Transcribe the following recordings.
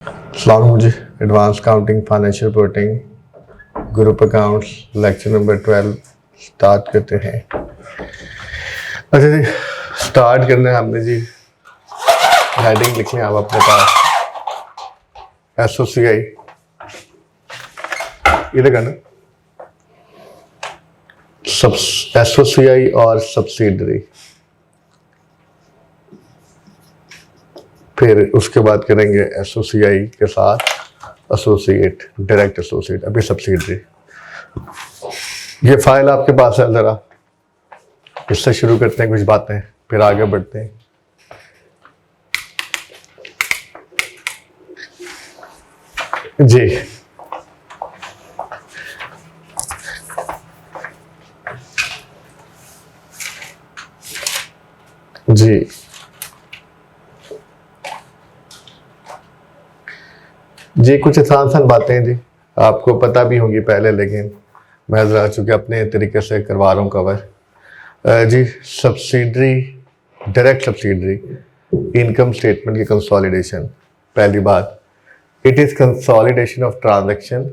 अस्सलाम जी। Advanced accounting financial reporting group accounts lecture number 12 start करते हैं। अच्छा जी, स्टार्ट करना है हमने जी। हेडिंग लिख लें आप अपने पास, SOCI इधर करना, SOCI और सब्सिडरी। फिर उसके बाद करेंगे SOCI के साथ एसोसिएट, डायरेक्ट एसोसिएट, अभी सब्सिडरी। ये फाइल आपके पास है, ज़रा इससे शुरू करते हैं कुछ बातें, फिर आगे बढ़ते हैं। जी जी जी कुछ आसान बातें जी, आपको पता भी होंगी पहले, लेकिन मैं ज़रा चूँकि अपने तरीके से करवा रहा हूँ कवर। जी, subsidiary, direct subsidiary income statement की कंसोलिडेशन। पहली बात, it is consolidation of transaction.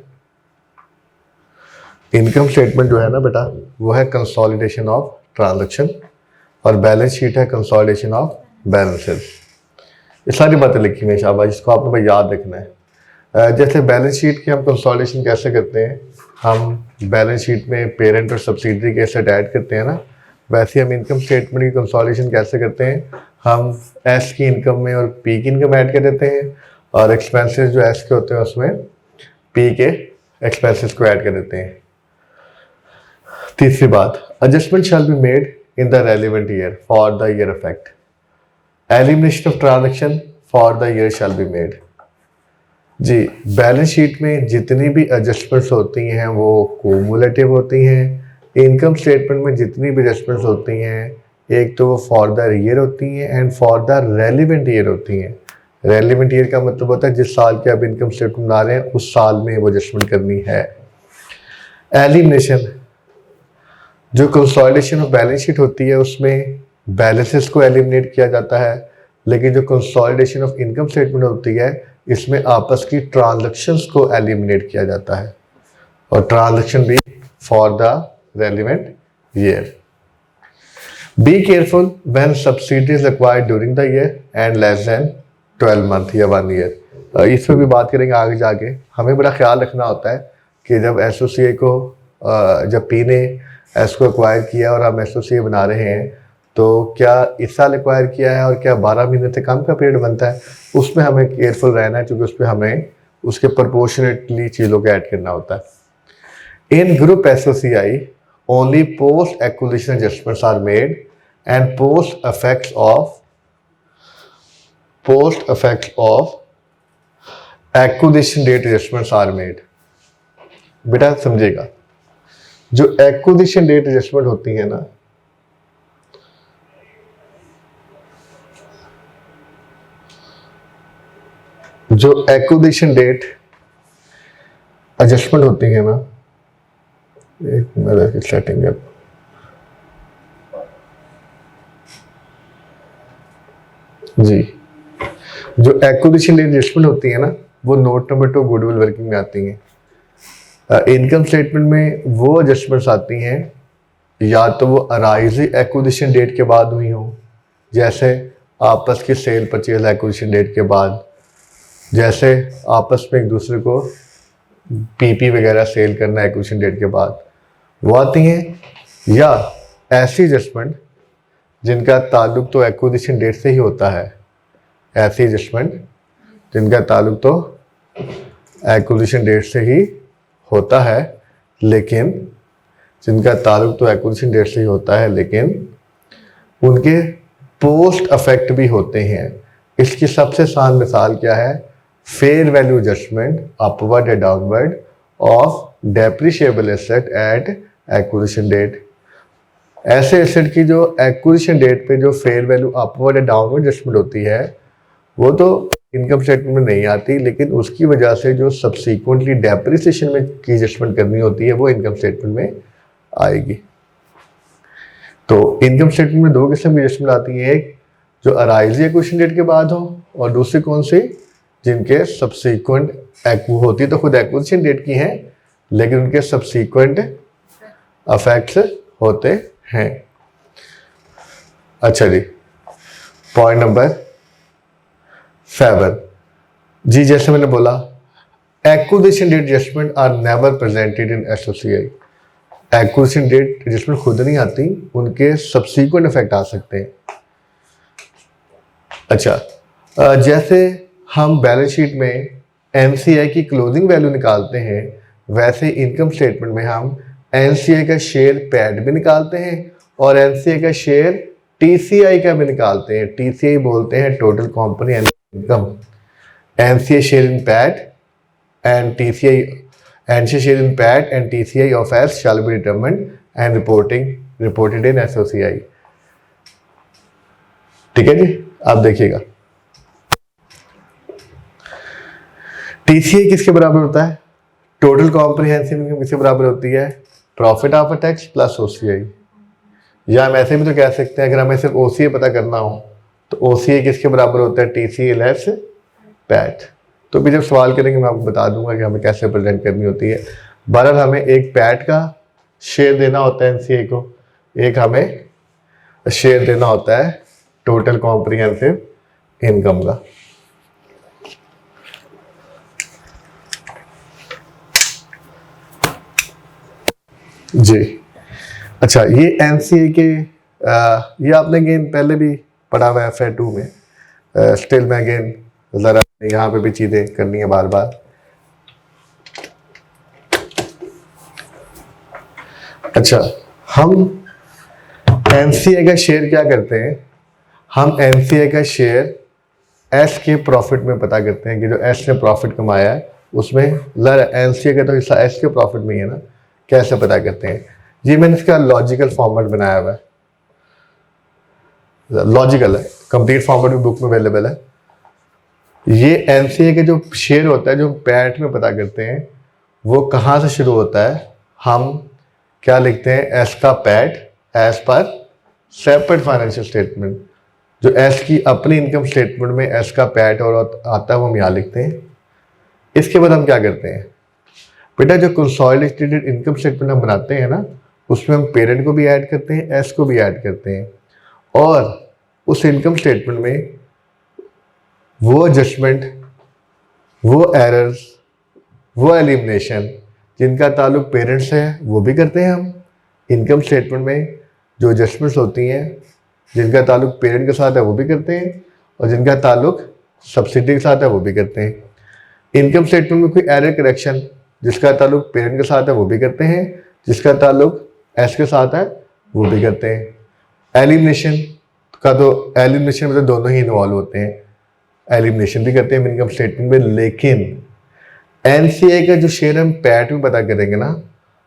Income statement जो है ना बेटा, वो है कंसोलिडेशन ऑफ ट्रांजैक्शन, और बैलेंस शीट है कंसोलिडेशन ऑफ बैलेंसेस। ये सारी बातें लिखी हुई हैं शाबाश, इसको आपने भाई याद रखना है। जैसे बैलेंस शीट की हम कंसोलिडेशन कैसे करते हैं, हम बैलेंस शीट में पेरेंट और सब्सिडरी के एसेट ऐड करते हैं ना, वैसे हम इनकम स्टेटमेंट की कंसोलिडेशन कैसे करते हैं, हम एस की इनकम में और पी की इनकम ऐड कर देते हैं, और एक्सपेंसेस जो एस के होते हैं उसमें पी के एक्सपेंसेस को ऐड कर देते हैं। तीसरी बात, adjustment shall be made in the relevant year for the year effect. Elimination of transaction for the year shall be made. जी, बैलेंस शीट में जितनी भी एडजस्टमेंट्स होती हैं वो क्यूमुलेटिव होती हैं। इनकम स्टेटमेंट में जितनी भी एडजस्टमेंट्स होती हैं, एक तो वो फॉर द ईयर होती हैं and for the relevant year होती हैं। रेलिवेंट ईयर का मतलब होता है जिस साल के आप इनकम स्टेटमेंट बना रहे हैं उस साल में वो एडजस्टमेंट करनी है। एलिमिनेशन, जो कंसोलिडेशन ऑफ बैलेंस शीट होती है उसमें बैलेंसेस को एलिमिनेट किया जाता है, लेकिन जो कंसोलिडेशन ऑफ इनकम स्टेटमेंट होती है इसमें आपस की ट्रांजैक्शंस को एलिमिनेट किया जाता है, और ट्रांजैक्शन भी for the relevant year. Be careful when subsidies acquired during the year and less than 12 month या 1 ईयर। इसमें भी बात करेंगे आगे जाके। हमें बड़ा ख्याल रखना होता है कि जब SOCI को जब पी ने एस को एक्वायर किया और हम SOCI बना रहे हैं, तो क्या इस साल एक्वायर किया है और क्या 12 महीने से कम का पीरियड बनता है, उसमें हमें केयरफुल रहना है, क्योंकि उस पर हमें उसके प्रोपोर्शनेटली चीज़ों को ऐड करना होता है। In group SOCI only post acquisition adjustments are made and post effects of acquisition date adjustments are made. बेटा समझेगा, जो एक्विजिशन डेट एडजस्टमेंट होती है ना, जो एक्विजिशन डेट एडजस्टमेंट होती है ना, एक मिनट की सेटिंग है। जी, जो एक्विजिशन डेट एडजस्टमेंट होती है ना, वो नोट नंबर 2 गुडविल वर्किंग में आती हैं। इनकम स्टेटमेंट में वो एडजस्टमेंट्स आती हैं या तो वो अराइज एक्विजिशन डेट के बाद हुई हो, जैसे आपस की सेल परचेज एक्विजिशन डेट के बाद, जैसे आपस में एक दूसरे को PP वगैरह सेल करना एक्विजिशन डेट के बाद, वो आती हैं। या ऐसी एडजस्टमेंट जिनका ताल्लुक तो एक्विजिशन डेट से ही होता है, ऐसी एडजस्टमेंट जिनका ताल्लुक तो एक्विजिशन डेट से ही होता है, लेकिन जिनका ताल्लुक तो एक्विजिशन डेट से ही होता है लेकिन उनके पोस्ट इफेक्ट भी होते हैं। इसकी सबसे आसान मिसाल क्या है, फेयर वैल्यू एडजस्टमेंट अपवर्ड या downward of depreciable asset at acquisition date. ऐसे एसेट की जो एक्विजिशन डेट पे जो फेयर वैल्यू अपवर्ड या डाउनवर्ड एडजस्टमेंट होती है वो तो इनकम स्टेटमेंट में नहीं आती, लेकिन उसकी वजह से जो सब्सिक्वेंटली डेप्रिसिएशन में की एडजस्टमेंट करनी होती है वो इनकम स्टेटमेंट में आएगी। तो इनकम स्टेटमेंट में 2 किस्म की एडजस्टमेंट आती है, एक जो अराइज एक्विजिशन डेट के बाद हो और दूसरी कौन सी, जिनके सब्सीक्वेंट वो होती तो खुद एक्विजिशन डेट की हैं, लेकिन उनके सब्सीक्वेंट अफेक्ट्स होते हैं। अच्छा जी, पॉइंट नंबर 7 जी, जैसे मैंने बोला acquisition date adjustment are never presented in SOCI. Acquisition date adjustment खुद नहीं आती, उनके सब्सीक्वेंट इफेक्ट आ सकते हैं। अच्छा, जैसे हम बैलेंस शीट में एनसीआई की क्लोजिंग वैल्यू निकालते हैं, वैसे इनकम स्टेटमेंट में हम एनसीआई का शेयर पैड भी निकालते हैं और एनसीआई का शेयर टीसीआई का भी निकालते हैं। टीसीआई बोलते हैं total company income. NCI share in pad and TCI NCA share in PAT and TCI of S shall be determined and reported in SOCI। ठीक है जी, आप देखिएगा TCI किसके बराबर होता है? टोटल कॉम्प्रिहेंसिव इनकम किसके बराबर होती है? Profit after tax plus OCI। या हम ऐसे भी तो कह सकते हैं, अगर हमें सिर्फ OCI पता करना हो तो OCI किसके बराबर होता है? TCI less PAT। तो भी जब सवाल करेंगे मैं आपको बता दूंगा कि हमें कैसे प्रेजेंट करनी होती है। बहरहाल हमें एक पैट का शेयर देना होता है एनसीए को, एक हमें शेयर देना होता है टोटल कॉम्प्रिहेंसिव इनकम का। जी अच्छा, ये एनसीए के ये आपने अगेन पहले भी पढ़ा हुआ है FA2 में, स्टिल मैं अगेन ज़रा यहाँ पे भी चीज़ें करनी है बार बार। अच्छा, हम एनसीए का शेयर क्या करते हैं? हम एनसीए का शेयर एस के प्रॉफिट में पता करते हैं कि जो एस ने प्रॉफिट कमाया है उसमें एनसीए का तो हिस्सा एस के प्रॉफिट में ही है ना। कैसे पता करते हैं? ये मैंने इसका लॉजिकल फॉर्मेट बनाया हुआ है, लॉजिकल है, कंप्लीट फॉर्मेट भी बुक में अवेलेबल है। ये एनसीए के जो शेयर होता है जो पैट में पता करते हैं वो कहाँ से शुरू होता है? हम क्या लिखते हैं? एस का पैट एज पर सेपरेट फाइनेंशियल स्टेटमेंट। जो एस की अपनी इनकम स्टेटमेंट में एस का पैट और आता है वो हम यहाँ लिखते हैं। इसके बाद हम क्या करते हैं बेटा? जो कंसोलिडेटेड इनकम स्टेटमेंट हम बनाते हैं ना, उसमें हम पेरेंट को भी ऐड करते हैं, एस को भी ऐड करते हैं, और उस इनकम स्टेटमेंट में वो एडजस्टमेंट, वो एरर्स, वो एलिमिनेशन जिनका ताल्लुक पेरेंट से है वो भी करते हैं हम। इनकम स्टेटमेंट में जो एडजस्टमेंट्स होती हैं जिनका ताल्लुक पेरेंट के साथ है वो भी करते हैं, और जिनका ताल्लुक सब्सिडी के साथ है वो भी करते हैं। इनकम स्टेटमेंट में कोई एरर करेक्शन जिसका ताल्लुक पेरेंट के साथ है वो भी करते हैं, जिसका ताल्लुक एस के साथ है वो भी करते हैं। एलिमिनेशन का तो एलिमिनेशन में तो दोनों ही इन्वॉल्व होते हैं, एलिमिनेशन भी करते हैं इनकम स्टेटमेंट में। लेकिन एनसीए का जो शेयर हम पैट में पता करेंगे ना,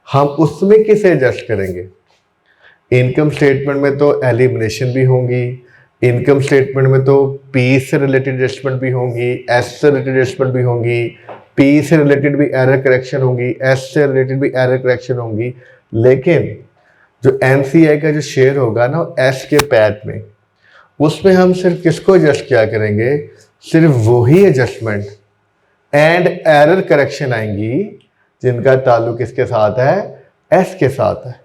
हम उसमें किसे एडजस्ट करेंगे? इनकम स्टेटमेंट में तो एलिमिनेशन भी होंगी, इनकम स्टेटमेंट में तो पी से रिलेटेड एडजस्टमेंट भी होंगी, एस से रिलेटेड एडजस्टमेंट भी होंगी, पी से रिलेटेड भी एरर करेक्शन होंगी, एस से रिलेटेड भी एरर करेक्शन होंगी। लेकिन जो एनसीए का जो शेयर होगा ना एस के पैट में, उसमें हम सिर्फ किसको एडजस्ट किया करेंगे? सिर्फ वही एडजस्टमेंट एंड एरर करेक्शन आएंगी जिनका ताल्लुक किसके साथ है? एस के साथ है।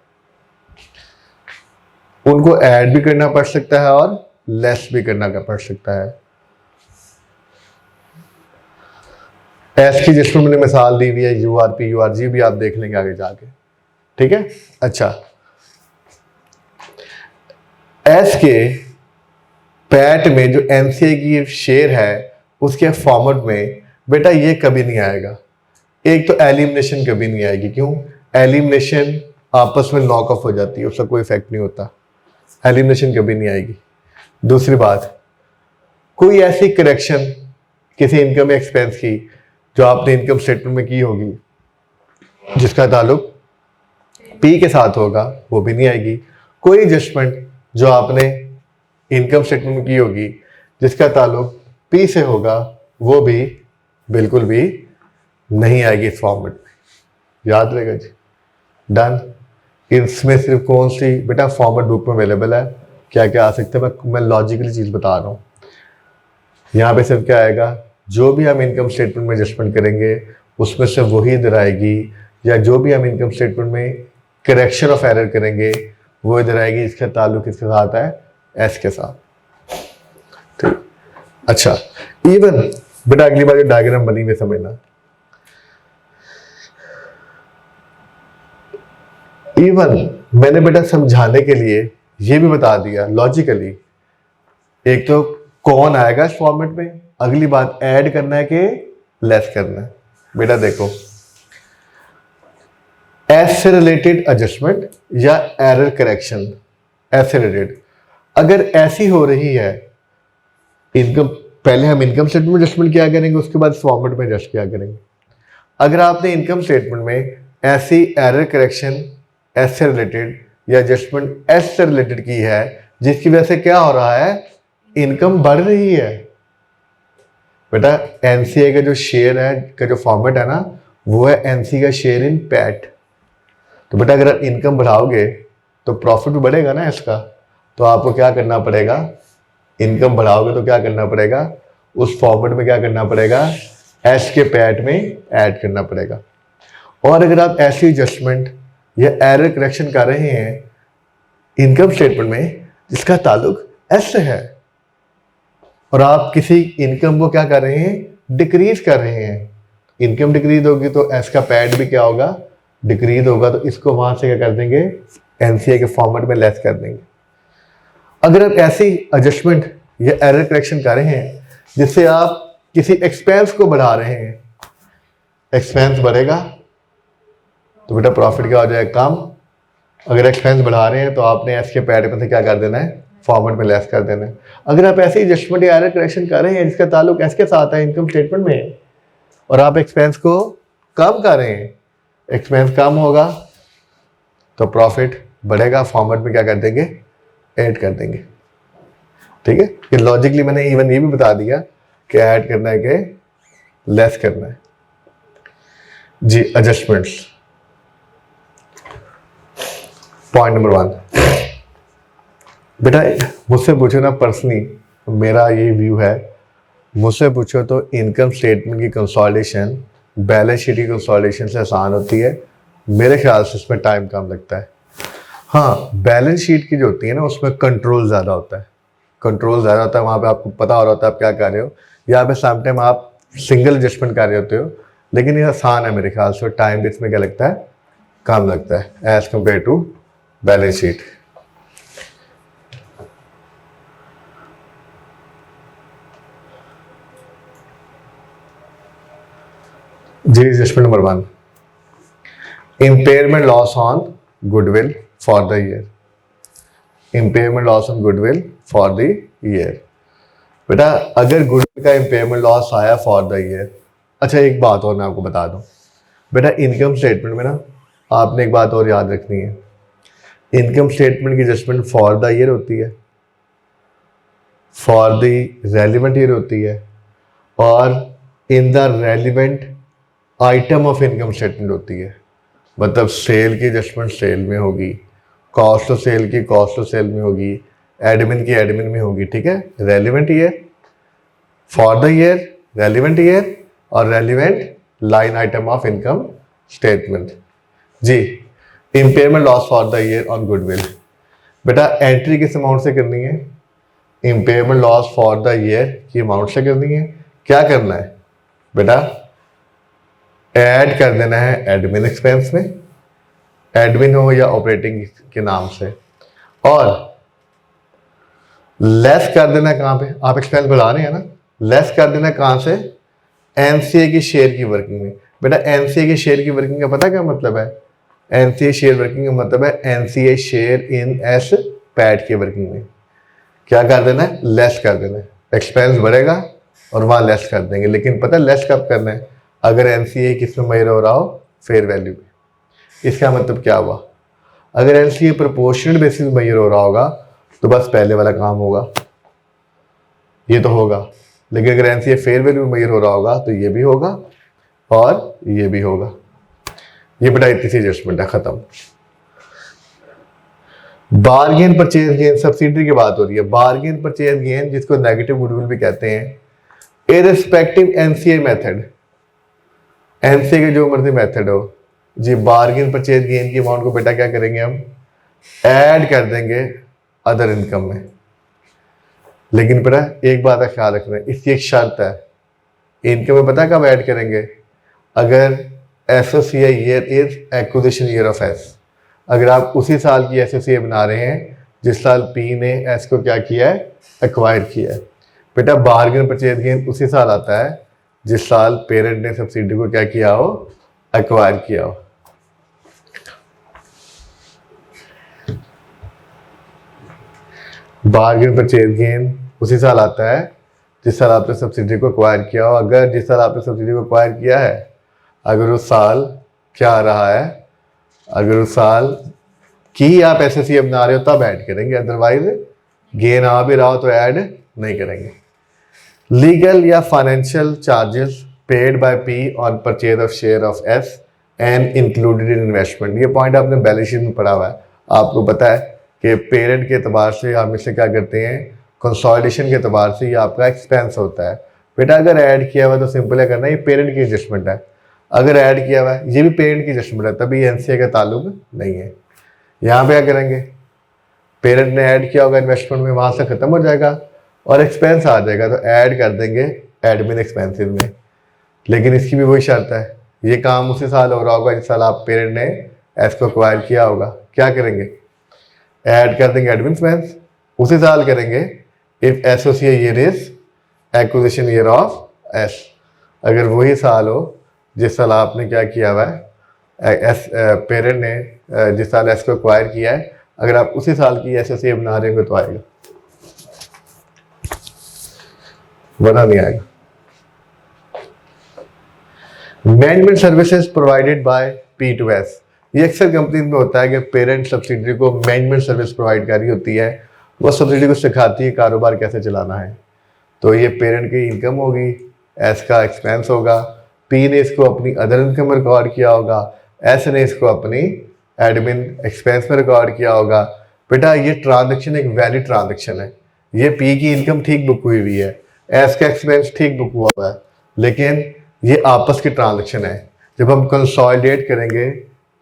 उनको ऐड भी करना पड़ सकता है और लेस भी करना पड़ सकता है। एस की जिसमें मैंने मिसाल दी हुई है यूआरपी, यूआरजी भी आप देख लेंगे आगे जाके, ठीक है। अच्छा, एस के पैट में जो एनसीए की शेयर है उसके फॉर्मेट में बेटा ये कभी नहीं आएगा। एक तो एलिमिनेशन कभी नहीं आएगी। क्यों? एलिमिनेशन आपस में नॉक ऑफ हो जाती है, उसका कोई इफेक्ट नहीं होता, एलिमिनेशन कभी नहीं आएगी। दूसरी बात, कोई ऐसी करेक्शन किसी इनकम एक्सपेंस की जो आपने इनकम स्टेटमेंट में की होगी जिसका ताल्लुक पी के साथ होगा वो भी नहीं आएगी। कोई एडजस्टमेंट जो आपने इनकम स्टेटमेंट में की होगी जिसका ताल्लुक पी से होगा वो भी बिल्कुल भी नहीं आएगी इस फॉर्मेट में। याद रहेगा जी, डन। इसमें सिर्फ कौन सी बेटा फॉर्मेट बुक में अवेलेबल है, क्या क्या आ सकते हैं, मैं लॉजिकली चीज़ बता रहा हूँ। यहाँ पे सिर्फ क्या आएगा? जो भी हम इनकम स्टेटमेंट में एडजस्टमेंट करेंगे उसमें से वही इधर आएगी, या जो भी हम इनकम स्टेटमेंट में करेक्शन ऑफ एरर करेंगे वो इधर आएगी। इसका ताल्लुक किसके साथ है? एस के साथ। ठीक, अच्छा इवन बेटा अगली बार जो डायग्राम बनी हुई समझना, इवन मैंने बेटा समझाने के लिए ये भी बता दिया लॉजिकली, एक तो कौन आएगा इस फॉर्मेट में, अगली बात ऐड करना है कि लेस करना है। बेटा देखो, एस से रिलेटेड एडजस्टमेंट या एरर करेक्शन, एस से रिलेटेड अगर ऐसी हो रही है, इनकम पहले हम इनकम स्टेटमेंट में एडजस्टमेंट किया करेंगे, उसके बाद फॉर्मेट में एडजस्ट किया करेंगे। अगर आपने इनकम स्टेटमेंट में ऐसी एरर करेक्शन एस से रिलेटेड या एडजस्टमेंट एस से रिलेटेड की है जिसकी वजह से क्या हो रहा है, इनकम बढ़ रही है, बेटा एनसीए का जो शेयर है का जो फॉर्मेट है ना वो है एनसी का शेयर इन पैट। तो बेटा अगर आप इनकम बढ़ाओगे तो प्रॉफिट भी बढ़ेगा ना इसका, तो आपको क्या करना पड़ेगा, इनकम बढ़ाओगे तो क्या करना पड़ेगा, उस फॉर्मेट में क्या करना पड़ेगा, एस के पैट में ऐड करना पड़ेगा। और अगर आप ऐसी एडजस्टमेंट या एरर करेक्शन कर रहे हैं इनकम स्टेटमेंट में जिसका ताल्लुक एस से है और आप किसी इनकम को क्या कर रहे हैं, डिक्रीज कर रहे हैं, इनकम डिक्रीज होगी तो एस का पैड भी क्या होगा, डिक्रीज होगा, तो इसको वहां से क्या कर देंगे, एनसीए के फॉर्मेट में लेस कर देंगे। अगर आप ऐसी एडजस्टमेंट या एरर करेक्शन कर रहे हैं जिससे आप किसी एक्सपेंस को बढ़ा रहे हैं, एक्सपेंस बढ़ेगा तो बेटा प्रॉफिट क्या हो जाएगा, कम। अगर एक्सपेंस बढ़ा रहे हैं तो आपने एस के पैड में से क्या कर देना है, फॉर्मेट में लेस कर देना है। अगर आप ऐसे एडजस्टमेंट या एरर करेक्शन कर रहे हैं जिसका ताल्लुक एस के साथ है इनकम स्टेटमेंट में और आप एक्सपेंस को कम कर रहे हैं, एक्सपेंस कम होगा तो प्रॉफिट बढ़ेगा, फॉर्मेट में क्या कर देंगे, ऐड कर देंगे। ठीक है, ये लॉजिकली मैंने इवन ये भी बता दिया कि ऐड करना है कि लेस करना है। जी एडजस्टमेंट्स, पॉइंट नंबर 1, बेटा मुझसे पूछो ना पर्सनली, मेरा ये व्यू है, मुझसे पूछो तो इनकम स्टेटमेंट की कंसोलिडेशन बैलेंस शीट की कंसोलिडेशन से आसान होती है। मेरे ख्याल से इसमें टाइम कम लगता है। हाँ, बैलेंस शीट की जो होती है ना उसमें कंट्रोल ज़्यादा होता है, कंट्रोल ज़्यादा होता है, वहाँ पे आपको पता हो रहा होता है आप क्या कर रहे हो। यहाँ पे साम टाइम आप सिंगल एडजस्टमेंट कर रहे होते हो, लेकिन ये आसान है मेरे ख्याल से, टाइम भी इसमें क्या लगता है, कम लगता है as compare to balance sheet. जी adjustment number 1, impairment loss on goodwill for the year, impairment loss on goodwill for the year. बेटा अगर गुडविल का इम्पेयरमेंट लॉस आया फॉर द ईयर, अच्छा एक बात और मैं आपको बता दूं, बेटा इनकम स्टेटमेंट में ना आपने एक बात और याद रखनी है, इनकम स्टेटमेंट की एडजस्टमेंट फॉर द ईयर होती है, फॉर द रेलिवेंट ईयर होती है, और in the relevant item of income statement होती है। मतलब सेल की एडजस्टमेंट सेल में होगी, कॉस्ट ऑफ सेल की कॉस्ट ऑफ सेल में होगी, एडमिन की एडमिन में होगी। ठीक है, relevant year, for the year, relevant year और relevant line item of income statement. जी impairment loss for the year on goodwill, बेटा एंट्री किस अमाउंट से करनी है, impairment loss for the year की अमाउंट से करनी है। क्या करना है बेटा, ऐड कर देना है एडमिन एक्सपेंस में, एडमिन हो या ऑपरेटिंग के नाम से, और लेस कर देना है कहाँ पे, आप एक्सपेंस बढ़ा रहे हैं ना, लेस कर देना है कहाँ से, एनसीए की शेयर की वर्किंग में। बेटा एनसीए की शेयर की वर्किंग का पता क्या मतलब है, एनसीए शेयर वर्किंग का मतलब है NCA share in S PAT की वर्किंग में क्या कर देना है, लेस कर देना है। एक्सपेंस बढ़ेगा और वहाँ लेस कर देंगे, लेकिन पता है लेस कब करना है, अगर एनसीए किस में मेजर हो रहा हो, फेयर वैल्यू में। इसका मतलब क्या हुआ, अगर एनसीए प्रोपोर्शनल बेसिस में मेजर हो रहा होगा तो बस पहले वाला काम होगा, ये तो होगा, लेकिन अगर एनसीए फेयर वैल्यू में मेजर हो रहा होगा तो ये भी होगा और ये भी होगा। ये बेटा इतनी सी एडजस्टमेंट है, खत्म। बार्गेन परचेज गेन, सब्सिडरी की बात हो रही है, बार्गेन परचेज गेन जिसको नेगेटिव गुडविल भी कहते हैं, इररिस्पेक्टिव एनसीए मेथड, एनसीए के जो मर्जी मेथड हो जी, बार्गेन परचेज गेन की अमाउंट को बेटा क्या करेंगे हम, ऐड कर देंगे अदर इनकम में। लेकिन बेटा एक बात का ख्याल रखना है, इसकी एक शर्त है, इनकम में पता कब ऐड करेंगे, अगर associate year is acquisition year of S, अगर आप उसी साल की एसोसीए बना रहे हैं जिस साल पी ने एस को क्या किया है, एक्वायर किया है। बेटा बार्गेन परचेज गेन उसी साल आता है जिस साल पेरेंट ने सब्सिडी को क्या किया हो, एक्वायर किया हो। बार्गेन परचेज गेन उसी साल आता है जिस साल आपने सब्सिडी को एक्वायर किया हो। अगर जिस साल आपने सब्सिडी को एक्वायर किया है, अगर उस साल क्या आ रहा है, अगर उस साल की आप एसएससी बना रहे हो तब ऐड करेंगे, अदरवाइज गेन आ भी रहा हो तो ऐड नहीं करेंगे। लीगल या financial charges paid by P on purchase of share of S and included in investment, ये पॉइंट आपने बैलेंस शीट में पढ़ा हुआ है। आपको पता है कि पेरेंट के अतबार से हम इसे क्या करते हैं, कंसोलिडेशन के अतबार से ये आपका एक्सपेंस होता है। बेटा अगर ऐड किया हुआ तो सिंपल है करना, ये पेरेंट की एडजस्टमेंट है। अगर ऐड किया हुआ है ये भी पेरेंट की एडजस्टमेंट है, तभी एनसीए का ताल्लुक नहीं है। यहाँ पे क्या करेंगे, पेरेंट ने ऐड किया होगा इन्वेस्टमेंट में, वहां से खत्म हो जाएगा और एक्सपेंस आ जाएगा तो ऐड कर देंगे एडमिन एक्सपेंसिव में। लेकिन इसकी भी वही शर्त है, ये काम उसी साल हो रहा होगा जिस साल आप पेरेंट ने एस को एक्वायर किया होगा। क्या करेंगे, ऐड कर देंगे एडमिन एक्सपेंस, उसी साल करेंगे if associate year is acquisition year of S, अगर वही साल हो जिस साल आपने क्या किया हुआ है, एस पेरेंट ने जिस साल एस को एक्वायर किया है, अगर आप उसी साल की एसोसिएट बना रहे हो तो आएगा, वरना नहीं आएगा। Management services provided by P2S, ये अक्सर कंपनी में होता है कि पेरेंट सब्सिडरी को मैनेजमेंट सर्विस प्रोवाइड कर रही होती है, वो सब्सिडरी को सिखाती है कारोबार कैसे चलाना है। तो ये पेरेंट की इनकम होगी, एस का एक्सपेंस होगा, पी ने इसको अपनी अदर इनकम में रिकॉर्ड किया होगा, एस ने इसको अपनी एडमिन एक्सपेंस में रिकॉर्ड किया होगा। बेटा ये ट्रांजेक्शन एक वैलिड ट्रांजेक्शन है, ये पी की इनकम ठीक बुक हुई हुई है, एस का एक्सपेंस ठीक बुक हुआ हुआ है, लेकिन ये आपस की ट्रांजेक्शन है। जब हम कंसोलिडेट करेंगे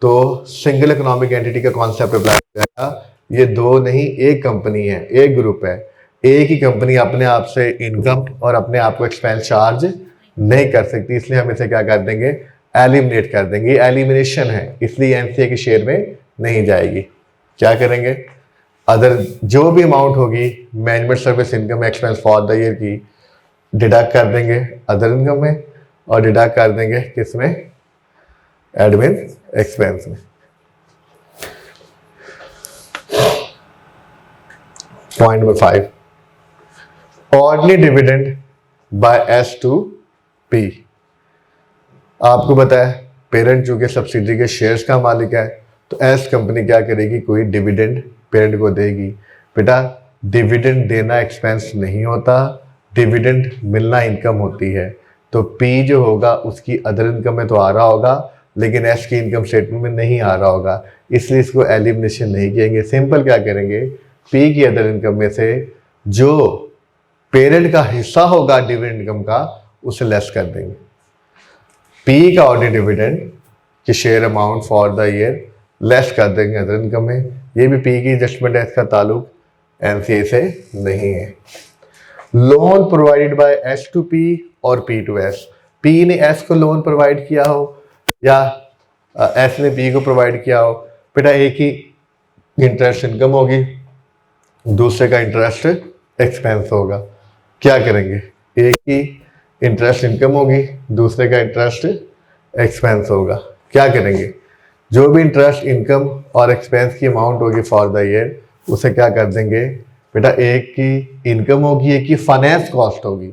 तो सिंगल इकोनॉमिक एंटिटी का कॉन्सेप्ट अप्लाई जाएगा। ये दो नहीं एक कंपनी है, एक ग्रुप है, एक ही कंपनी अपने आप से इनकम और अपने आप को एक्सपेंस चार्ज नहीं कर सकती, इसलिए हम इसे क्या कर देंगे, एलिमिनेट कर देंगे। एलिमिनेशन है, इसलिए एनसीए के शेयर में नहीं जाएगी। क्या करेंगे, अदर जो भी अमाउंट होगी management service income expense for the year की डिडक्ट कर देंगे अदर इनकम में और डिडक्ट कर देंगे किसमें, एडमिन एक्सपेंस में। Point number 5, ordinary dividend by S to P. आपको पता है पेरेंट चूंकि सब्सिडी के शेयर्स का मालिक है तो एस कंपनी क्या करेगी, कोई डिविडेंड पेरेंट को देगी। बेटा डिविडेंड देना एक्सपेंस नहीं होता, डिविडेंड मिलना इनकम होती है। तो पी जो होगा उसकी अदर इनकम में तो आ रहा होगा, लेकिन एस की इनकम स्टेटमेंट में नहीं आ रहा होगा, इसलिए इसको एलिमिनेशन नहीं करेंगे। सिंपल क्या करेंगे, पी की अदर इनकम में से जो पेरेंट का हिस्सा होगा डिविडेंड इनकम का उसे लेस कर देंगे। पी का ऑर्डिनरी डिविडेंड की share amount for the year less कर देंगे अदर इनकम में। ये भी पी की एडजस्टमेंट है, इसका ताल्लुक एनसीए से नहीं है। Loan provided by S to P और पी टू एस, पी ने एस को लोन प्रोवाइड किया हो या एस ने पी को प्रोवाइड किया हो, बेटा एक ही इंटरेस्ट इनकम होगी, दूसरे का इंटरेस्ट एक्सपेंस होगा। क्या करेंगे, एक ही इंटरेस्ट इनकम होगी, दूसरे का इंटरेस्ट एक्सपेंस होगा। क्या करेंगे, जो भी इंटरेस्ट इनकम और एक्सपेंस की अमाउंट होगी फॉर द ईयर उसे क्या कर देंगे, बेटा एक की इनकम होगी, एक की फाइनेंस कॉस्ट होगी,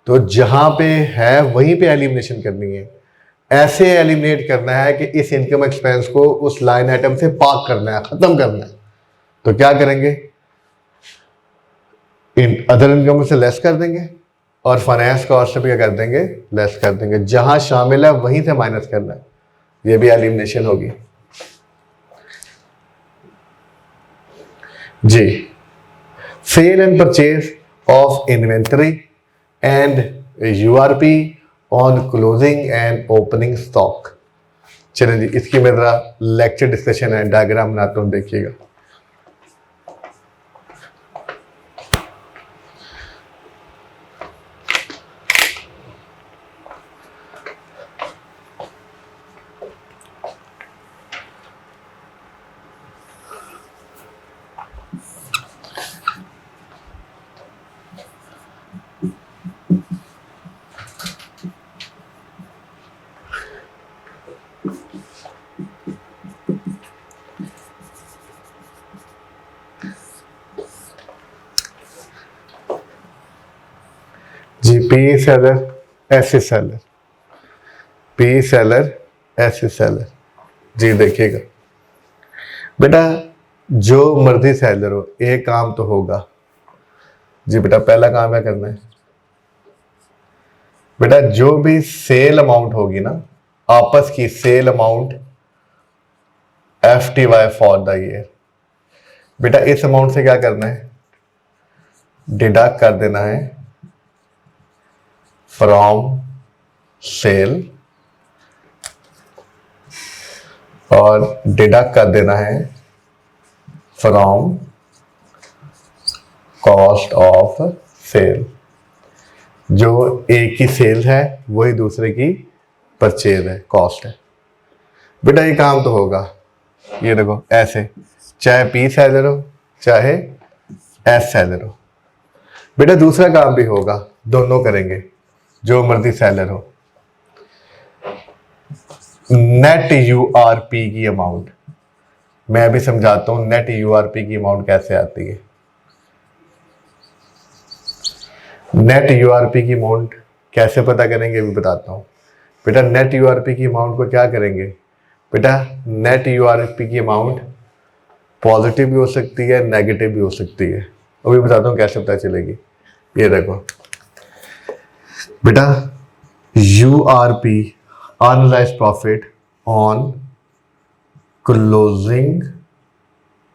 तो जहां पे है वहीं पे एलिमिनेशन करनी है। ऐसे एलिमिनेट करना है कि इस इनकम एक्सपेंस को उस लाइन आइटम से पाक करना है, खत्म करना है। तो क्या करेंगे, अदर इनकम से लेस कर देंगे और फाइनेंस कॉस्ट से भी क्या कर देंगे, लेस कर देंगे। जहां शामिल है वहीं से माइनस करना है, ये भी एलिमिनेशन होगी जी। Sale and purchase of inventory and URP on closing and opening stock. चलिए जी, इसकी मेरा लेक्चर डिस्कशन है, डायग्राम बनाता हूँ, देखिएगा। जी, पी सेलर, ऐसे सेलर, पी सेलर, ऐसे सेलर। जी देखिएगा बेटा, जो मर्जी सेलर हो, एक काम तो होगा। जी बेटा, पहला काम क्या करना है बेटा, जो भी सेल अमाउंट होगी ना, आपस की sale amount FTY for the year, बेटा इस अमाउंट से क्या करना है, डिडक्ट कर देना है फ्रॉम सेल और डिडक्ट कर देना है फ्रॉम कॉस्ट ऑफ सेल। जो एक की सेल है वही दूसरे की परचेज है, कॉस्ट है। बेटा ये काम तो होगा, ये देखो ऐसे, चाहे पी सेलर हो चाहे एस सेलर हो। बेटा दूसरा काम भी होगा, दोनों करेंगे, जो मर्जी सेलर हो। नेट यूआरपी की अमाउंट, मैं अभी समझाता हूं नेट यूआरपी की अमाउंट कैसे आती है। नेट यूआरपी की अमाउंट कैसे पता करेंगे अभी बताता हूं। बेटा नेट यूआरपी की अमाउंट को क्या करेंगे, बेटा नेट यूआरपी की अमाउंट पॉजिटिव भी हो सकती है, नेगेटिव भी हो सकती है। अभी बताता हूं कैसे पता चलेगी। ये देखो बेटा, URP unrealised profit on closing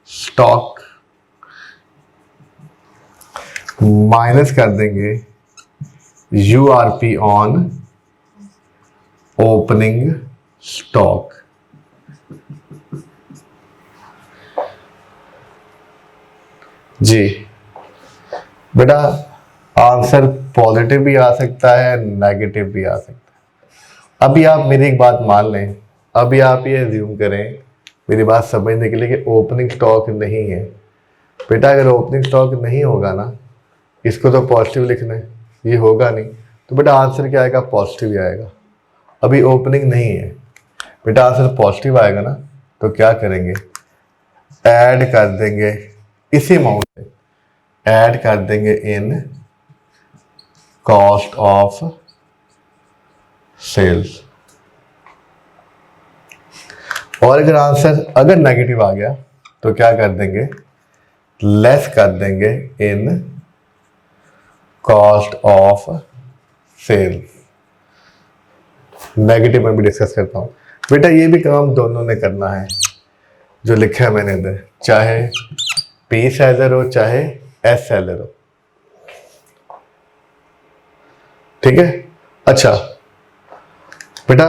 stock minus कर देंगे यूआरपी ऑन ओपनिंग स्टॉक। जी बेटा, आंसर पॉजिटिव भी आ सकता है, नेगेटिव भी आ सकता है। अभी आप मेरी एक बात मान लें, अभी आप ये अज्यूम करें मेरी बात समझने के लिए कि ओपनिंग स्टॉक नहीं है। बेटा अगर ओपनिंग स्टॉक नहीं होगा ना, इसको तो पॉजिटिव लिखना है, ये होगा नहीं, तो बेटा आंसर क्या आएगा, पॉजिटिव ही आएगा। अभी ओपनिंग नहीं है, बेटा आंसर पॉजिटिव आएगा ना, तो क्या करेंगे, ऐड कर देंगे इसी अमाउंट में, ऐड कर देंगे इन कॉस्ट ऑफ सेल्स। और अगर आंसर अगर नेगेटिव आ गया तो क्या कर देंगे, लेस कर देंगे in cost of sale. Negative में भी डिस्कस करता हूं। बेटा ये भी काम दोनों ने करना है, जो लिखा है मैंने इधर, चाहे पी सेलर हो चाहे एस सेलर हो, ठीक है। अच्छा बेटा,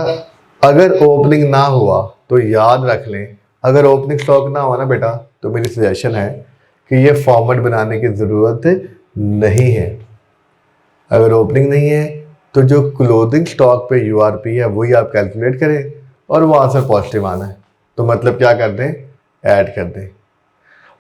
अगर ओपनिंग ना हुआ तो याद रख लें, अगर ओपनिंग स्टॉक ना हुआ ना बेटा, तो मेरी सजेशन है कि ये फॉर्मेट बनाने की ज़रूरत नहीं है। अगर ओपनिंग नहीं है तो जो क्लोजिंग स्टॉक पे यूआरपी है वही आप कैलकुलेट करें और वो आंसर पॉजिटिव आना है, तो मतलब क्या कर दें, ऐड कर दें।